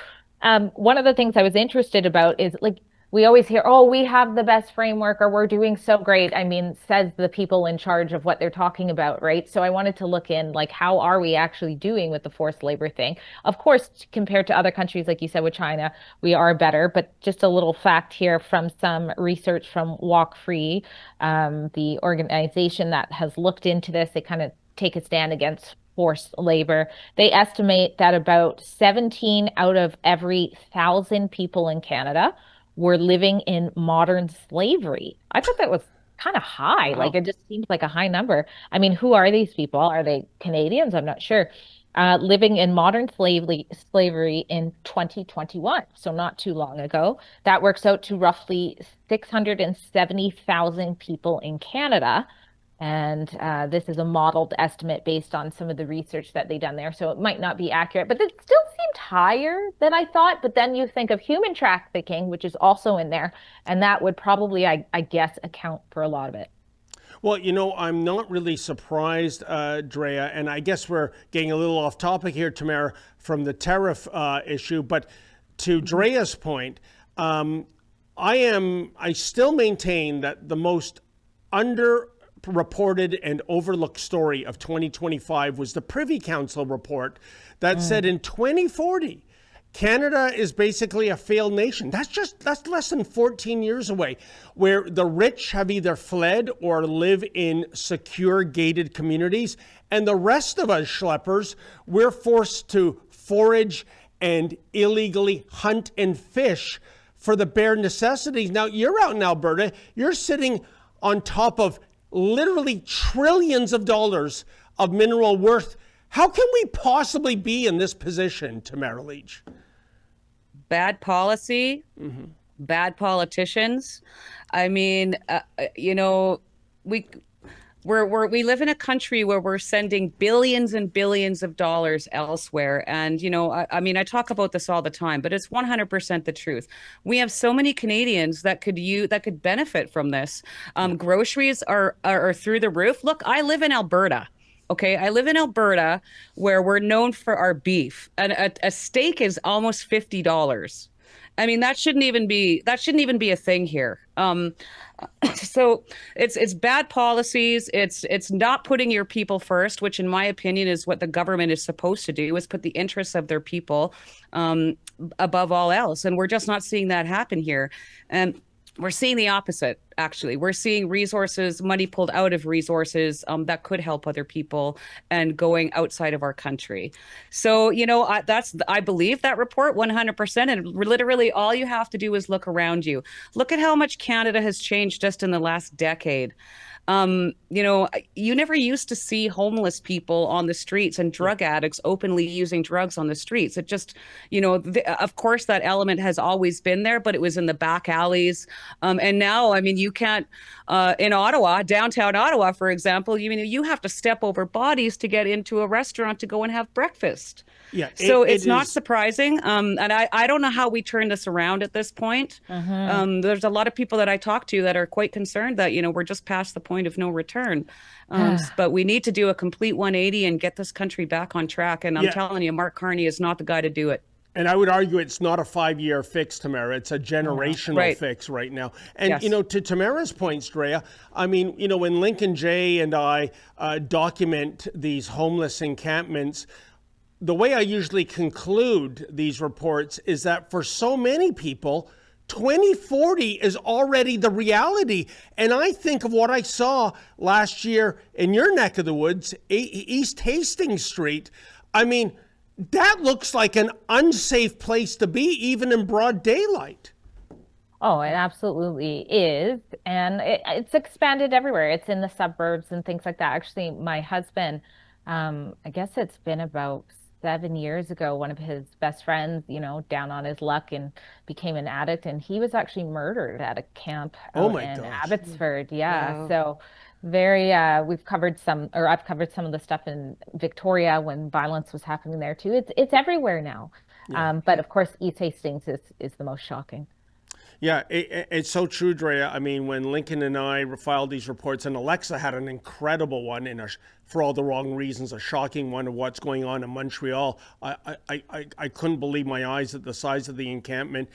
one of the things I was interested about is like, we always hear, oh, we have the best framework or we're doing so great. I mean, says the people in charge of what they're talking about, right? So I wanted to look in, like, how are we actually doing with the forced labor thing? Of course, compared to other countries, like you said, with China, we are better. But just a little fact here from some research from Walk Free, the organization that has looked into this. They kind of take a stand against forced labor. They estimate that about 17 out of every 1,000 people in Canada were living in modern slavery. I thought that was kind of high. Wow. Like, it just seems like a high number. I mean, who are these people? Are they Canadians? I'm not sure. Living in modern slavery in 2021, so not too long ago. That works out to roughly 670,000 people in Canada. And this is a modeled estimate based on some of the research that they've done there. So it might not be accurate, but it still seemed higher than I thought. But then you think of human trafficking, which is also in there. And that would probably, I guess, account for a lot of it. Well, I'm not really surprised, Drea, and I guess we're getting a little off topic here, Tamara, from the tariff issue. But to Drea's point, I still maintain that the most underreported and overlooked story of 2025 was the Privy Council report that said in 2040, Canada is basically a failed nation. That's less than 14 years away, where the rich have either fled or live in secure gated communities. And the rest of us schleppers, we're forced to forage and illegally hunt and fish for the bare necessities. Now, you're out in Alberta, you're sitting on top of literally trillions of dollars of mineral worth. How can we possibly be in this position, Tamara Lich? Bad policy, bad politicians. I mean, we live in a country where we're sending billions and billions of dollars elsewhere. And, I talk about this all the time, but it's 100% the truth. We have so many Canadians that could benefit from this. Groceries are through the roof. Look, I live in Alberta. Okay, I live in Alberta, where we're known for our beef, and a steak is almost $50. I mean, that shouldn't even be a thing here. So it's bad policies. It's not putting your people first, which in my opinion is what the government is supposed to do, is put the interests of their people above all else. And we're just not seeing that happen here. And we're seeing the opposite, actually. We're seeing money pulled out of resources that could help other people and going outside of our country. So, I believe that report 100%. And literally all you have to do is look around you. Look at how much Canada has changed just in the last decade. You never used to see homeless people on the streets and drug addicts openly using drugs on the streets. It just, of course, that element has always been there, but it was in the back alleys. And now, you can't, in Ottawa, downtown Ottawa, for example, you have to step over bodies to get into a restaurant to go and have breakfast. Yeah. So it's not surprising. And I don't know how we turn this around at this point. There's a lot of people that I talk to that are quite concerned that, we're just past the point of no return. But we need to do a complete 180 and get this country back on track. And I'm telling you, Mark Carney is not the guy to do it. And I would argue it's not a 5-year fix, Tamara. It's a generational fix right now. And, to Tamara's point, Drea, I mean, when Lincoln Jay and I document these homeless encampments, the way I usually conclude these reports is that for so many people, 2040 is already the reality. And I think of what I saw last year in your neck of the woods, East Hastings Street. I mean, that looks like an unsafe place to be, even in broad daylight. Oh, it absolutely is. And it's expanded everywhere. It's in the suburbs and things like that. Actually, my husband, I guess it's been about 7 years ago, one of his best friends, down on his luck and became an addict. And he was actually murdered at a camp out in Abbotsford. Yeah. Wow. So I've covered some of the stuff in Victoria when violence was happening there too. It's everywhere now. Yeah. But of course, East Hastings is the most shocking. Yeah, it's so true, Drea. I mean, when Lincoln and I filed these reports, and Alexa had an incredible one, for all the wrong reasons, a shocking one of what's going on in Montreal. I couldn't believe my eyes at the size of the encampment.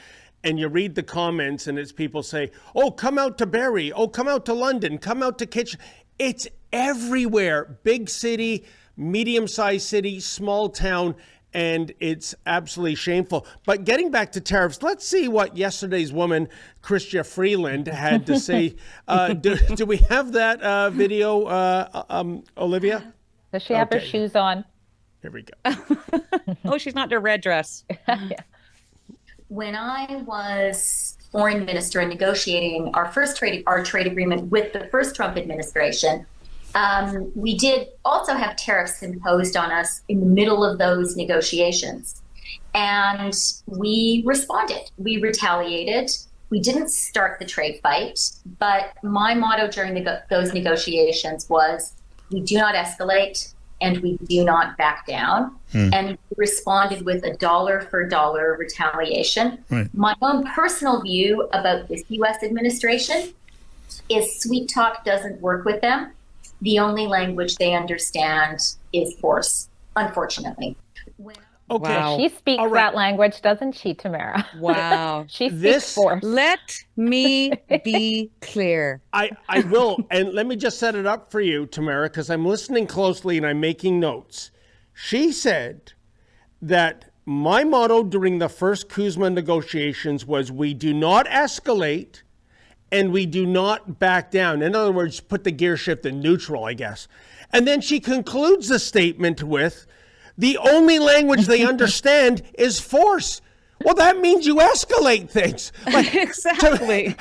And you read the comments, and it's people say, oh, come out to Barrie. Oh, come out to London. Come out to Kitchener. It's everywhere. Big city, medium-sized city, small town. And it's absolutely shameful. But getting back to tariffs, let's see what yesterday's woman, Chrystia Freeland, had to say. Do we have that video, Olivia? Does she have her shoes on? Here we go. Oh, she's not in her red dress. Yeah. When I was foreign minister and negotiating our trade agreement with the first Trump administration, we did also have tariffs imposed on us in the middle of those negotiations. And we responded. We retaliated. We didn't start the trade fight. But my motto during those negotiations was, we do not escalate and we do not back down. And we responded with a dollar for dollar retaliation. Right. My own personal view about this U.S. administration is sweet talk doesn't work with them. The only language they understand is force, unfortunately. Okay. Wow. She speaks that language, doesn't she, Tamara? Wow. She speaks force. Let me be clear. I will. And let me just set it up for you, Tamara, because I'm listening closely and I'm making notes. She said that my motto during the first CUSMA negotiations was, we do not escalate and we do not back down. In other words, put the gear shift in neutral, I guess. And then she concludes the statement with, the only language they understand is force. Well, that means you escalate things. Exactly.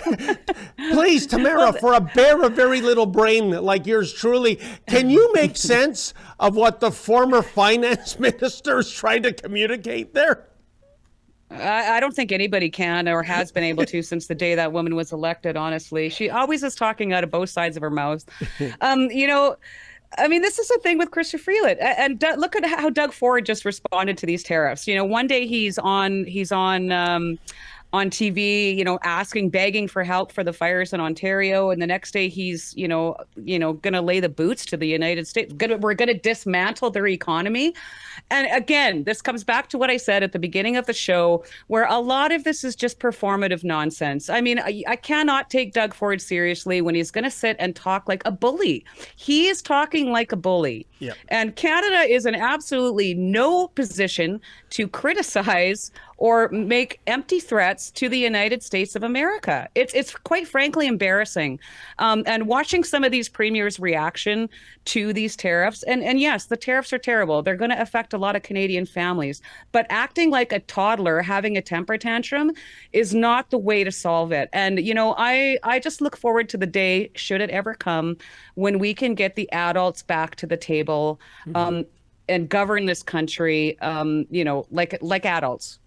Please, Tamara, for a bear of very little brain like yours truly, can you make sense of what the former finance minister is trying to communicate there? I don't think anybody can or has been able to since the day that woman was elected, honestly. She always is talking out of both sides of her mouth. I mean, this is the thing with Chrystia Freeland. And look at how Doug Ford just responded to these tariffs. One day he's on TV, begging for help for the fires in Ontario. And the next day he's, going to lay the boots to the United States. We're going to dismantle their economy. And again, this comes back to what I said at the beginning of the show, where a lot of this is just performative nonsense. I mean, I cannot take Doug Ford seriously when he's going to sit and talk like a bully. He is talking like a bully. Yeah. And Canada is in absolutely no position to criticize or make empty threats to the United States of America. It's quite frankly embarrassing. And watching some of these premiers' reaction to these tariffs, and yes, the tariffs are terrible. They're going to affect a lot of Canadian families. But acting like a toddler, having a temper tantrum, is not the way to solve it. And, I just look forward to the day, should it ever come, when we can get the adults back to the table and govern this country, like adults.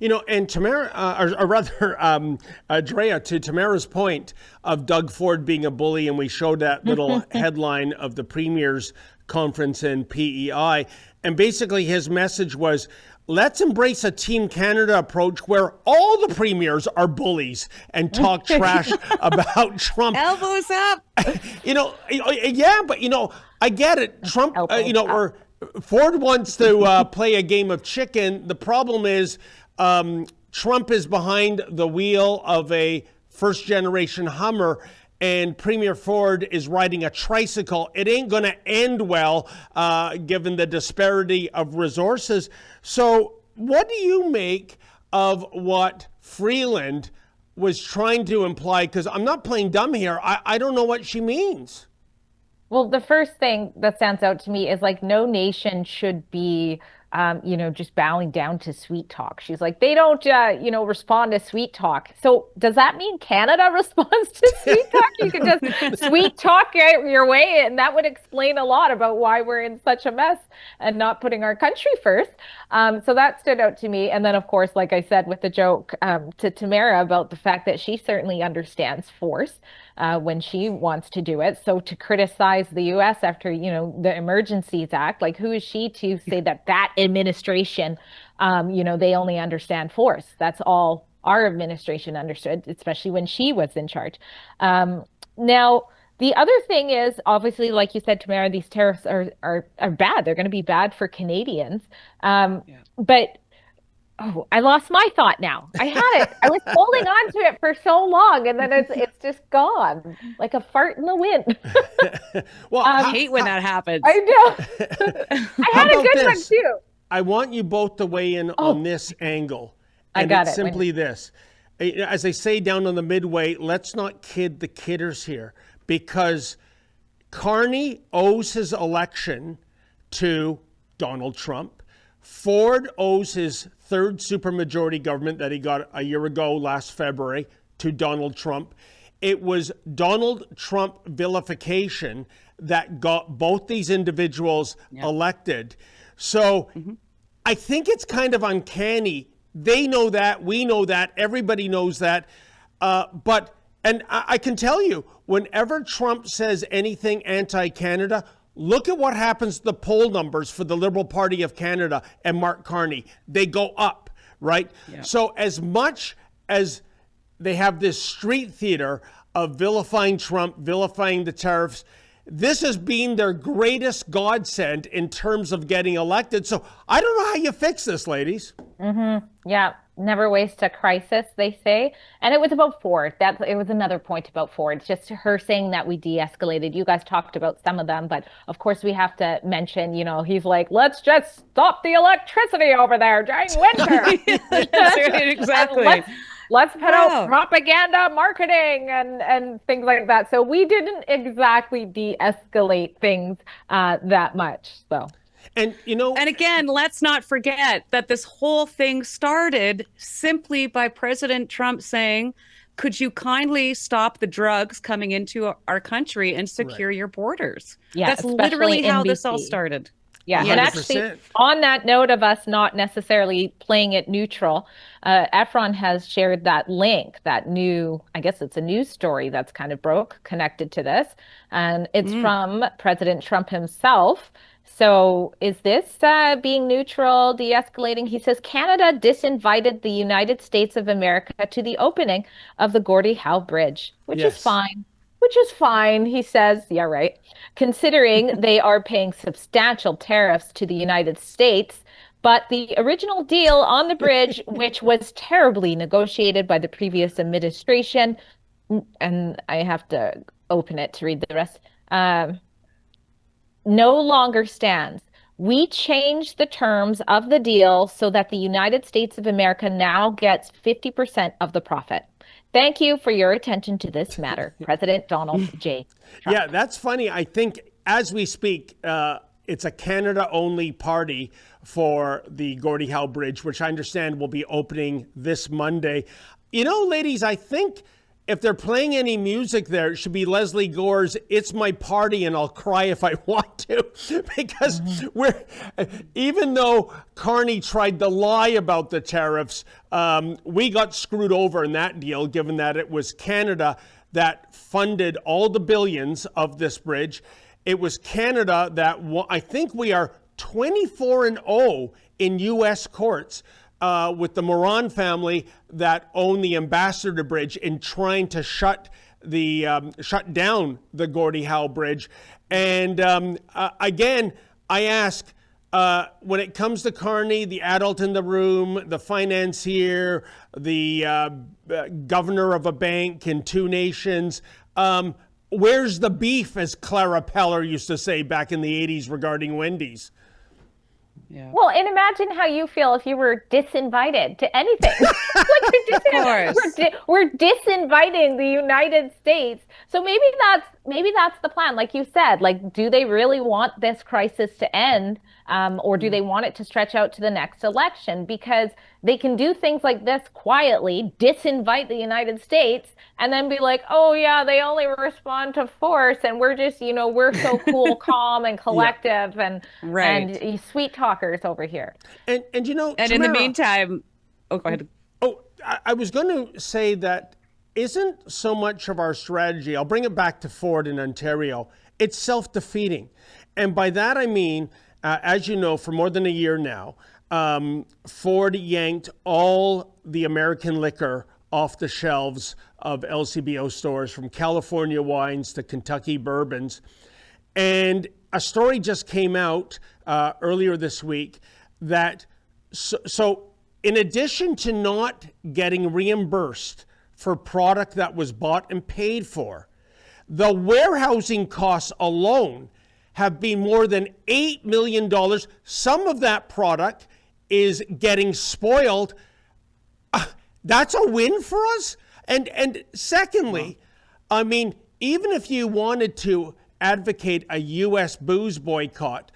And Tamara, or rather, Drea, to Tamara's point of Doug Ford being a bully, and we showed that little headline of the Premier's conference in PEI, and basically his message was, let's embrace a Team Canada approach where all the premiers are bullies and talk trash about Trump. Elbows up. Yeah, but I get it. Trump, or Ford wants to play a game of chicken. The problem is Trump is behind the wheel of a first-generation Hummer, and Premier Ford is riding a tricycle. It ain't going to end well, given the disparity of resources. So what do you make of what Freeland was trying to imply? Because I'm not playing dumb here. I don't know what she means. Well, the first thing that stands out to me is like no nation should be, just bowing down to sweet talk. She's like, they don't, respond to sweet talk. So does that mean Canada responds to sweet talk? You can just sweet talk your way, and that would explain a lot about why we're in such a mess and not putting our country first. So that stood out to me. And then, of course, like I said, with the joke to Tamara about the fact that she certainly understands force when she wants to do it. So to criticize the U.S. after, the Emergencies Act, like who is she to say that administration, they only understand force? That's all our administration understood, especially when she was in charge. Now, the other thing is, obviously, like you said, Tamara, these tariffs are bad. They're going to be bad for Canadians. But I lost my thought now. I had it. I was holding on to it for so long, and then it's just gone, like a fart in the wind. Well, I hate when that happens. I know. I had a good one too. I want you both to weigh in on this angle. And I got it's simply this. As they say down on the Midway, let's not kid the kidders here, because Carney owes his election to Donald Trump. Ford owes his third supermajority government that he got a year ago, last February, to Donald Trump. It was Donald Trump vilification that got both these individuals elected. So I think it's kind of uncanny. They know that, we know that, everybody knows that. And I can tell you, whenever Trump says anything anti-Canada, look at what happens to the poll numbers for the Liberal Party of Canada and Mark Carney. They go up, right? Yeah. So as much as they have this street theater of vilifying Trump, vilifying the tariffs, this has been their greatest godsend in terms of getting elected. So I don't know how you fix this, ladies. Yeah. Never waste a crisis, they say. And it was about Ford. It was another point about Ford. It's just her saying that we de-escalated. You guys talked about some of them, but of course we have to mention, he's like, let's just stop the electricity over there during winter. That's right, exactly. Let's put out propaganda marketing and things like that. So we didn't exactly de-escalate things that much. So. And again, let's not forget that this whole thing started simply by President Trump saying, could you kindly stop the drugs coming into our country and secure your borders? Yeah, that's literally how this all started. Yeah, and actually, on that note of us not necessarily playing it neutral, Efron has shared that link, that new, I guess it's a news story that's kind of connected to this. And it's from President Trump himself. So is this being neutral, de-escalating? He says Canada disinvited the United States of America to the opening of the Gordie Howe Bridge, which is fine. Which is fine, he says. Yeah, right. Considering they are paying substantial tariffs to the United States. But the original deal on the bridge, which was terribly negotiated by the previous administration, and I have to open it to read the rest, no longer stands. We changed the terms of the deal so that the United States of America now gets 50% of the profit. Thank you for your attention to this matter, President Donald J. Trump. Yeah, that's funny. I think as we speak, it's a Canada-only party for the Gordie Howe Bridge, which I understand will be opening this Monday. Ladies, I think if they're playing any music there, it should be Leslie Gore's "It's My Party and I'll Cry If I Want to," because even though Carney tried to lie about the tariffs, we got screwed over in that deal, given that it was Canada that funded all the billions of this bridge. It was Canada that I think we are 24-0 in U.S. courts with the Moran family that own the Ambassador Bridge in trying to shut down the Gordie Howe Bridge. And again, I ask, when it comes to Carney, the adult in the room, the financier, the governor of a bank in two nations, where's the beef, as Clara Peller used to say back in the 80s regarding Wendy's? Yeah. Well, and imagine how you feel if you were disinvited to anything. We're disinviting the United States. So maybe that's the plan. Like you said, like, do they really want this crisis to end? Or do they want it to stretch out to the next election? Because they can do things like this quietly, disinvite the United States, and then be like, oh yeah, they only respond to force, and we're just, we're so cool, calm, and collective, and sweet talkers over here. And and Tamara, in the meantime, go ahead. I was going to say that isn't so much of our strategy, I'll bring it back to Ford in Ontario, it's self-defeating. And by that I mean, as you know, for more than a year now, Ford yanked all the American liquor off the shelves of LCBO stores, from California wines to Kentucky bourbons. And a story just came out earlier this week that, so in addition to not getting reimbursed for product that was bought and paid for, the warehousing costs alone have been more than $8 million. Some of that product is getting spoiled. That's a win for us. And secondly, I mean, even if you wanted to advocate a U.S. booze boycott,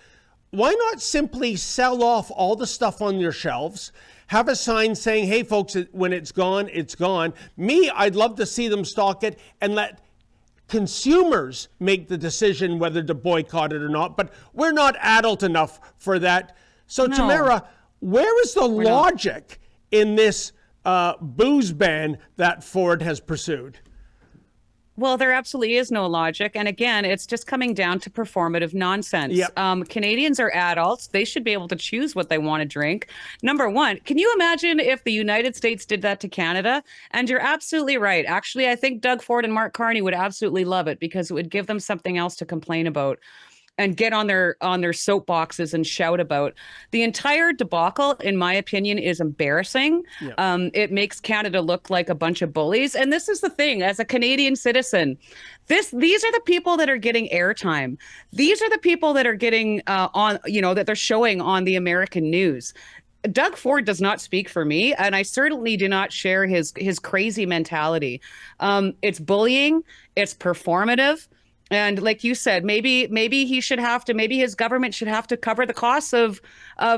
why not simply sell off all the stuff on your shelves, have a sign saying, hey folks, when it's gone, it's gone. I'd love to see them stock it and let consumers make the decision whether to boycott it or not, but we're not adult enough for that. So no. Tamara, where is the logic in this booze ban that Ford has pursued? Well, there absolutely is no logic. And again, it's just coming down to performative nonsense. Yep. Canadians are adults. They should be able to choose what they want to drink. Number one, can you imagine if the United States did that to Canada? And you're absolutely right. Actually, I think Doug Ford and Mark Carney would absolutely love it, because it would give them something else to complain about and get on their soapboxes and shout about. The entire debacle, in my opinion, is embarrassing. Yeah. It makes Canada look like a bunch of bullies. And this is the thing, as a Canadian citizen, these are the people that are getting airtime. These are the people that are getting that they're showing on the American news. Doug Ford does not speak for me, and I certainly do not share his crazy mentality. It's bullying. It's performative. And like you said, maybe his government should have to cover the costs of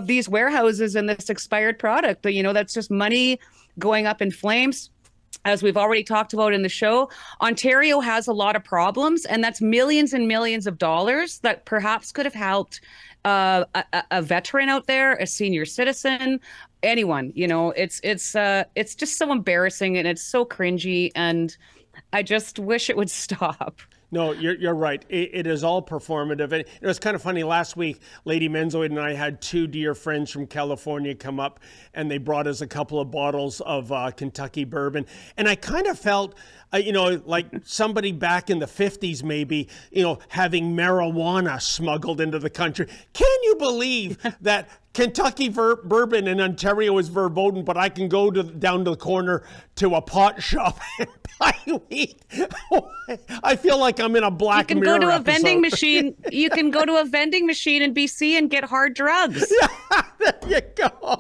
these warehouses and this expired product. But, that's just money going up in flames. As we've already talked about in the show, Ontario has a lot of problems, and that's millions and millions of dollars that perhaps could have helped a veteran out there, a senior citizen, anyone. It's just so embarrassing, and it's so cringy, and I just wish it would stop. No, you're right. It is all performative. And it was kind of funny. Last week, Lady Menzoid and I had two dear friends from California come up, and they brought us a couple of bottles of Kentucky bourbon. And I kind of felt, like somebody back in the 50s, maybe, having marijuana smuggled into the country. Can you believe that Kentucky bourbon in Ontario is verboten, but I can go down to the corner to a pot shop and buy weed? I feel like I'm in a Black Mirror You can go to a episode. vending machine. You can go to a vending machine in BC and get hard drugs. Yeah, there you go.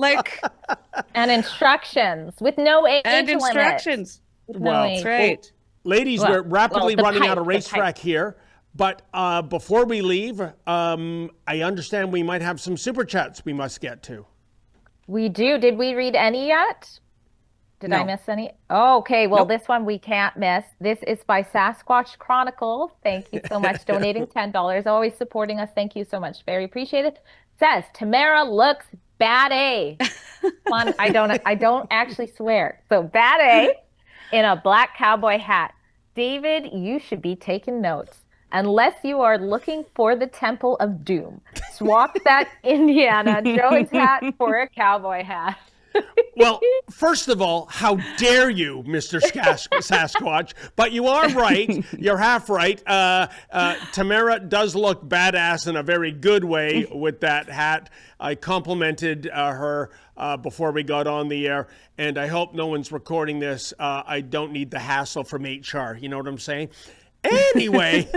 And instructions with no age limit. Instructions. That's right. Ladies, we're rapidly running out of racetrack here. But before we leave, I understand we might have some super chats we must get to. We do. Did we read any yet? Did I miss any? Oh, okay. Well, This one we can't miss. This is by Sasquatch Chronicle. Thank you so much. Donating $10. Always supporting us. Thank you so much. Very appreciated. Says, Tamara looks bad A. Fun. I don't actually swear. So bad A in a black cowboy hat. David, you should be taking notes. Unless you are looking for the Temple of Doom, swap that Indiana Jones hat for a cowboy hat. Well, first of all, how dare you, Mr. Sasquatch? But you are right. You're half right. Tamara does look badass in a very good way with that hat. I complimented her before we got on the air, and I hope no one's recording this. I don't need the hassle from HR. You know what I'm saying? Anyway.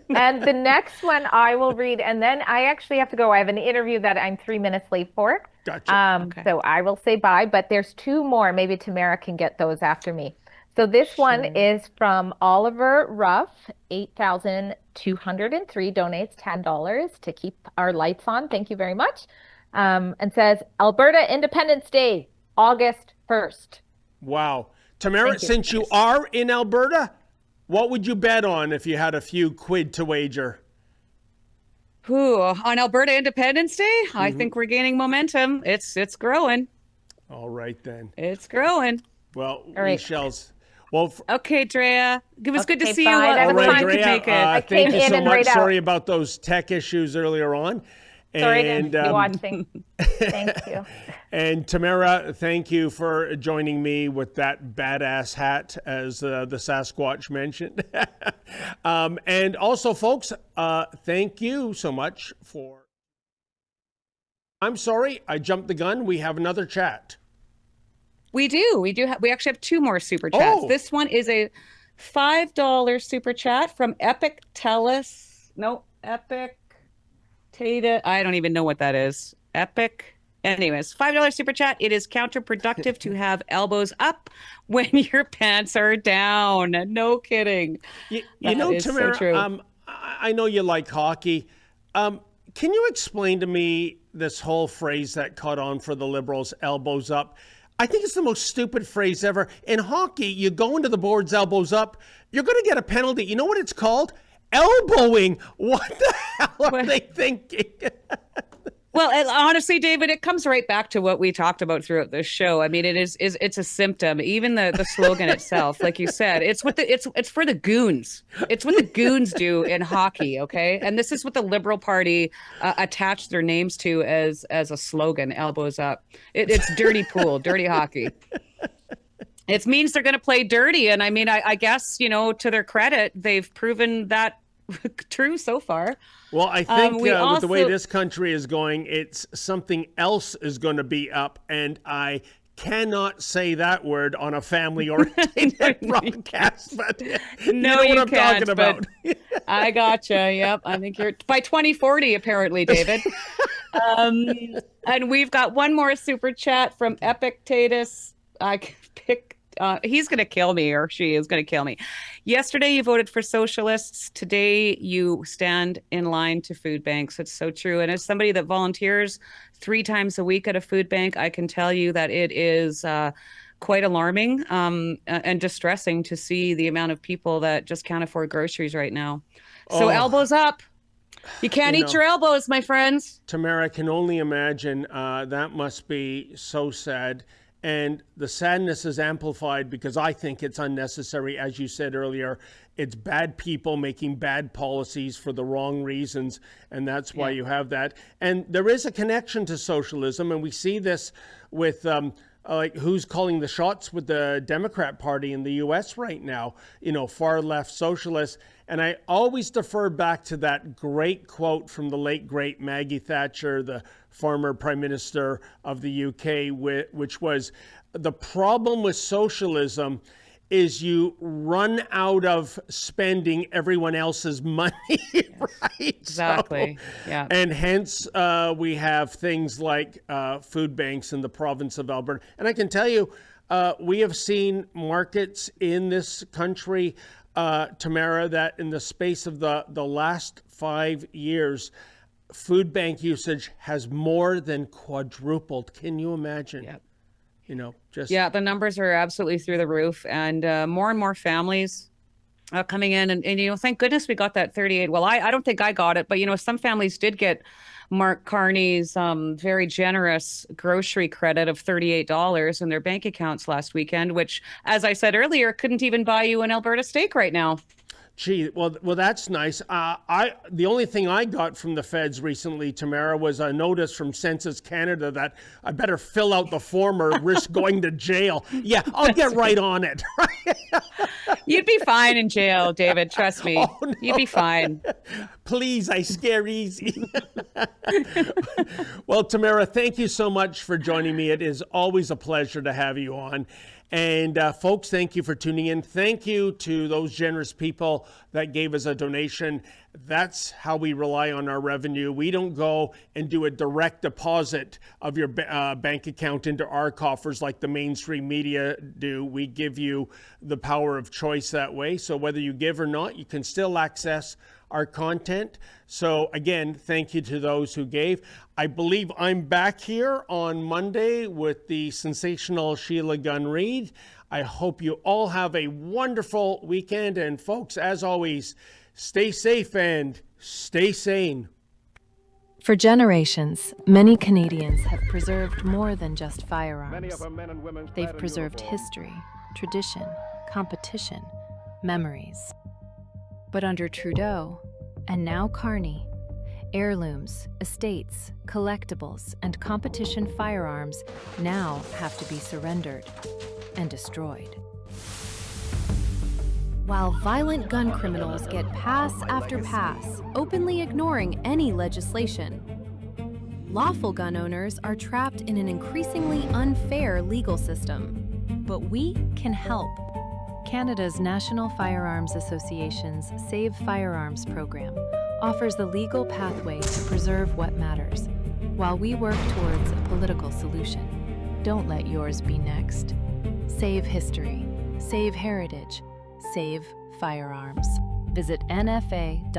And the next one I will read, and then I actually have to go. I have an interview that I'm 3 minutes late for. Gotcha. So I will say bye, but there's two more. Maybe Tamara can get those after me. So this one is from Oliver Ruff, 8,203, donates $10 to keep our lights on. Thank you very much. And says, Alberta Independence Day, August 1st. Wow. Tamara, since you are in Alberta, what would you bet on if you had a few quid to wager? Ooh, on Alberta Independence Day, I think we're gaining momentum. It's growing. All right, then. It's growing. Well, All right. Michelle's. Well, okay, Drea. It was good to see you. All right, Drea, thank you so much. right Sorry about those tech issues earlier on. Sorry to be watching. Thank you. And Tamara, thank you for joining me with that badass hat, as the Sasquatch mentioned. And also, folks, thank you so much for... I'm sorry, I jumped the gun. We have another chat. We do. We actually have two more super chats. Oh. This one is a $5 super chat from Epic Tellus. No, Epic Tata. I don't even know what that is. Epic. Anyways, $5 super chat. It is counterproductive to have elbows up when your pants are down. No kidding. You know, Tamara, so I know you like hockey. Can you explain to me this whole phrase that caught on for the Liberals, elbows up? I think it's the most stupid phrase ever. In hockey, you go into the boards elbows up, you're going to get a penalty. You know what it's called? Elbowing. What the hell are they thinking? Well, honestly, David, it comes right back to what we talked about throughout the show. I mean, it's a symptom. Even the slogan itself, like you said, it's for the goons. It's what the goons do in hockey, okay? And this is what the Liberal Party attached their names to as a slogan: elbows up. It's dirty pool, dirty hockey. It means they're going to play dirty, and I mean, I guess, you know, to their credit, they've proven that true so far. Well, I think with the way this country is going, it's something else is going to be up, and I cannot say that word on a family-oriented broadcast. But you know what I'm talking about. I gotcha. Yep, I think you're by 2040, apparently, David. And we've got one more super chat from Epictatus. I pick. He's going to kill me, or she is going to kill me. Yesterday, you voted for socialists. Today, you stand in line to food banks. It's so true. And as somebody that volunteers 3 times a week at a food bank, I can tell you that it is quite alarming and distressing to see the amount of people that just can't afford groceries right now. So elbows up. You can't eat your elbows, my friends. Tamara, I can only imagine that must be so sad. And the sadness is amplified because I think it's unnecessary. As you said earlier, it's bad people making bad policies for the wrong reasons. And that's why you have that. And there is a connection to socialism. And we see this with like who's calling the shots with the Democrat Party in the U.S. right now, you know, far left socialists. And I always defer back to that great quote from the late, great Maggie Thatcher, the former Prime Minister of the UK, which was, the problem with socialism is you run out of spending everyone else's money, right? Exactly. Yeah. And hence we have things like food banks in the province of Alberta. And I can tell you, we have seen markets in this country, Tamara, that in the space of the last 5 years, food bank usage has more than quadrupled. Can you imagine? Yep. You know, just the numbers are absolutely through the roof, and more families coming in, and you know, thank goodness we got that 38. Well, I don't think I got it, but you know, some families did get Mark Carney's very generous grocery credit of $38 in their bank accounts last weekend, which, as I said earlier, couldn't even buy you an Alberta steak right now. Gee, well, that's nice. The only thing I got from the feds recently, Tamara, was a notice from Census Canada that I better fill out the form or risk going to jail. Yeah, I'll get right on it. You'd be fine in jail, David. Trust me. Oh, no. You'd be fine. Please, I scare easy. Well, Tamara, thank you so much for joining me. It is always a pleasure to have you on. And folks, thank you for tuning in. Thank you to those generous people that gave us a donation. That's how we rely on our revenue. We don't go and do a direct deposit of your bank account into our coffers like the mainstream media do. We give you the power of choice that way. So whether you give or not, you can still access our content. So again, thank you to those who gave. I believe I'm back here on Monday with the sensational Sheila Gunn Reid. I hope you all have a wonderful weekend. And folks, as always, stay safe and stay sane. For generations, many Canadians have preserved more than just firearms. They've preserved history, tradition, competition, memories. But under Trudeau, and now Carney, heirlooms, estates, collectibles, and competition firearms now have to be surrendered and destroyed. While violent gun criminals get pass after pass, openly ignoring any legislation, lawful gun owners are trapped in an increasingly unfair legal system. But we can help. Canada's National Firearms Association's Save Firearms program offers the legal pathway to preserve what matters, while we work towards a political solution. Don't let yours be next. Save history, save heritage, save firearms. Visit nfa.ca.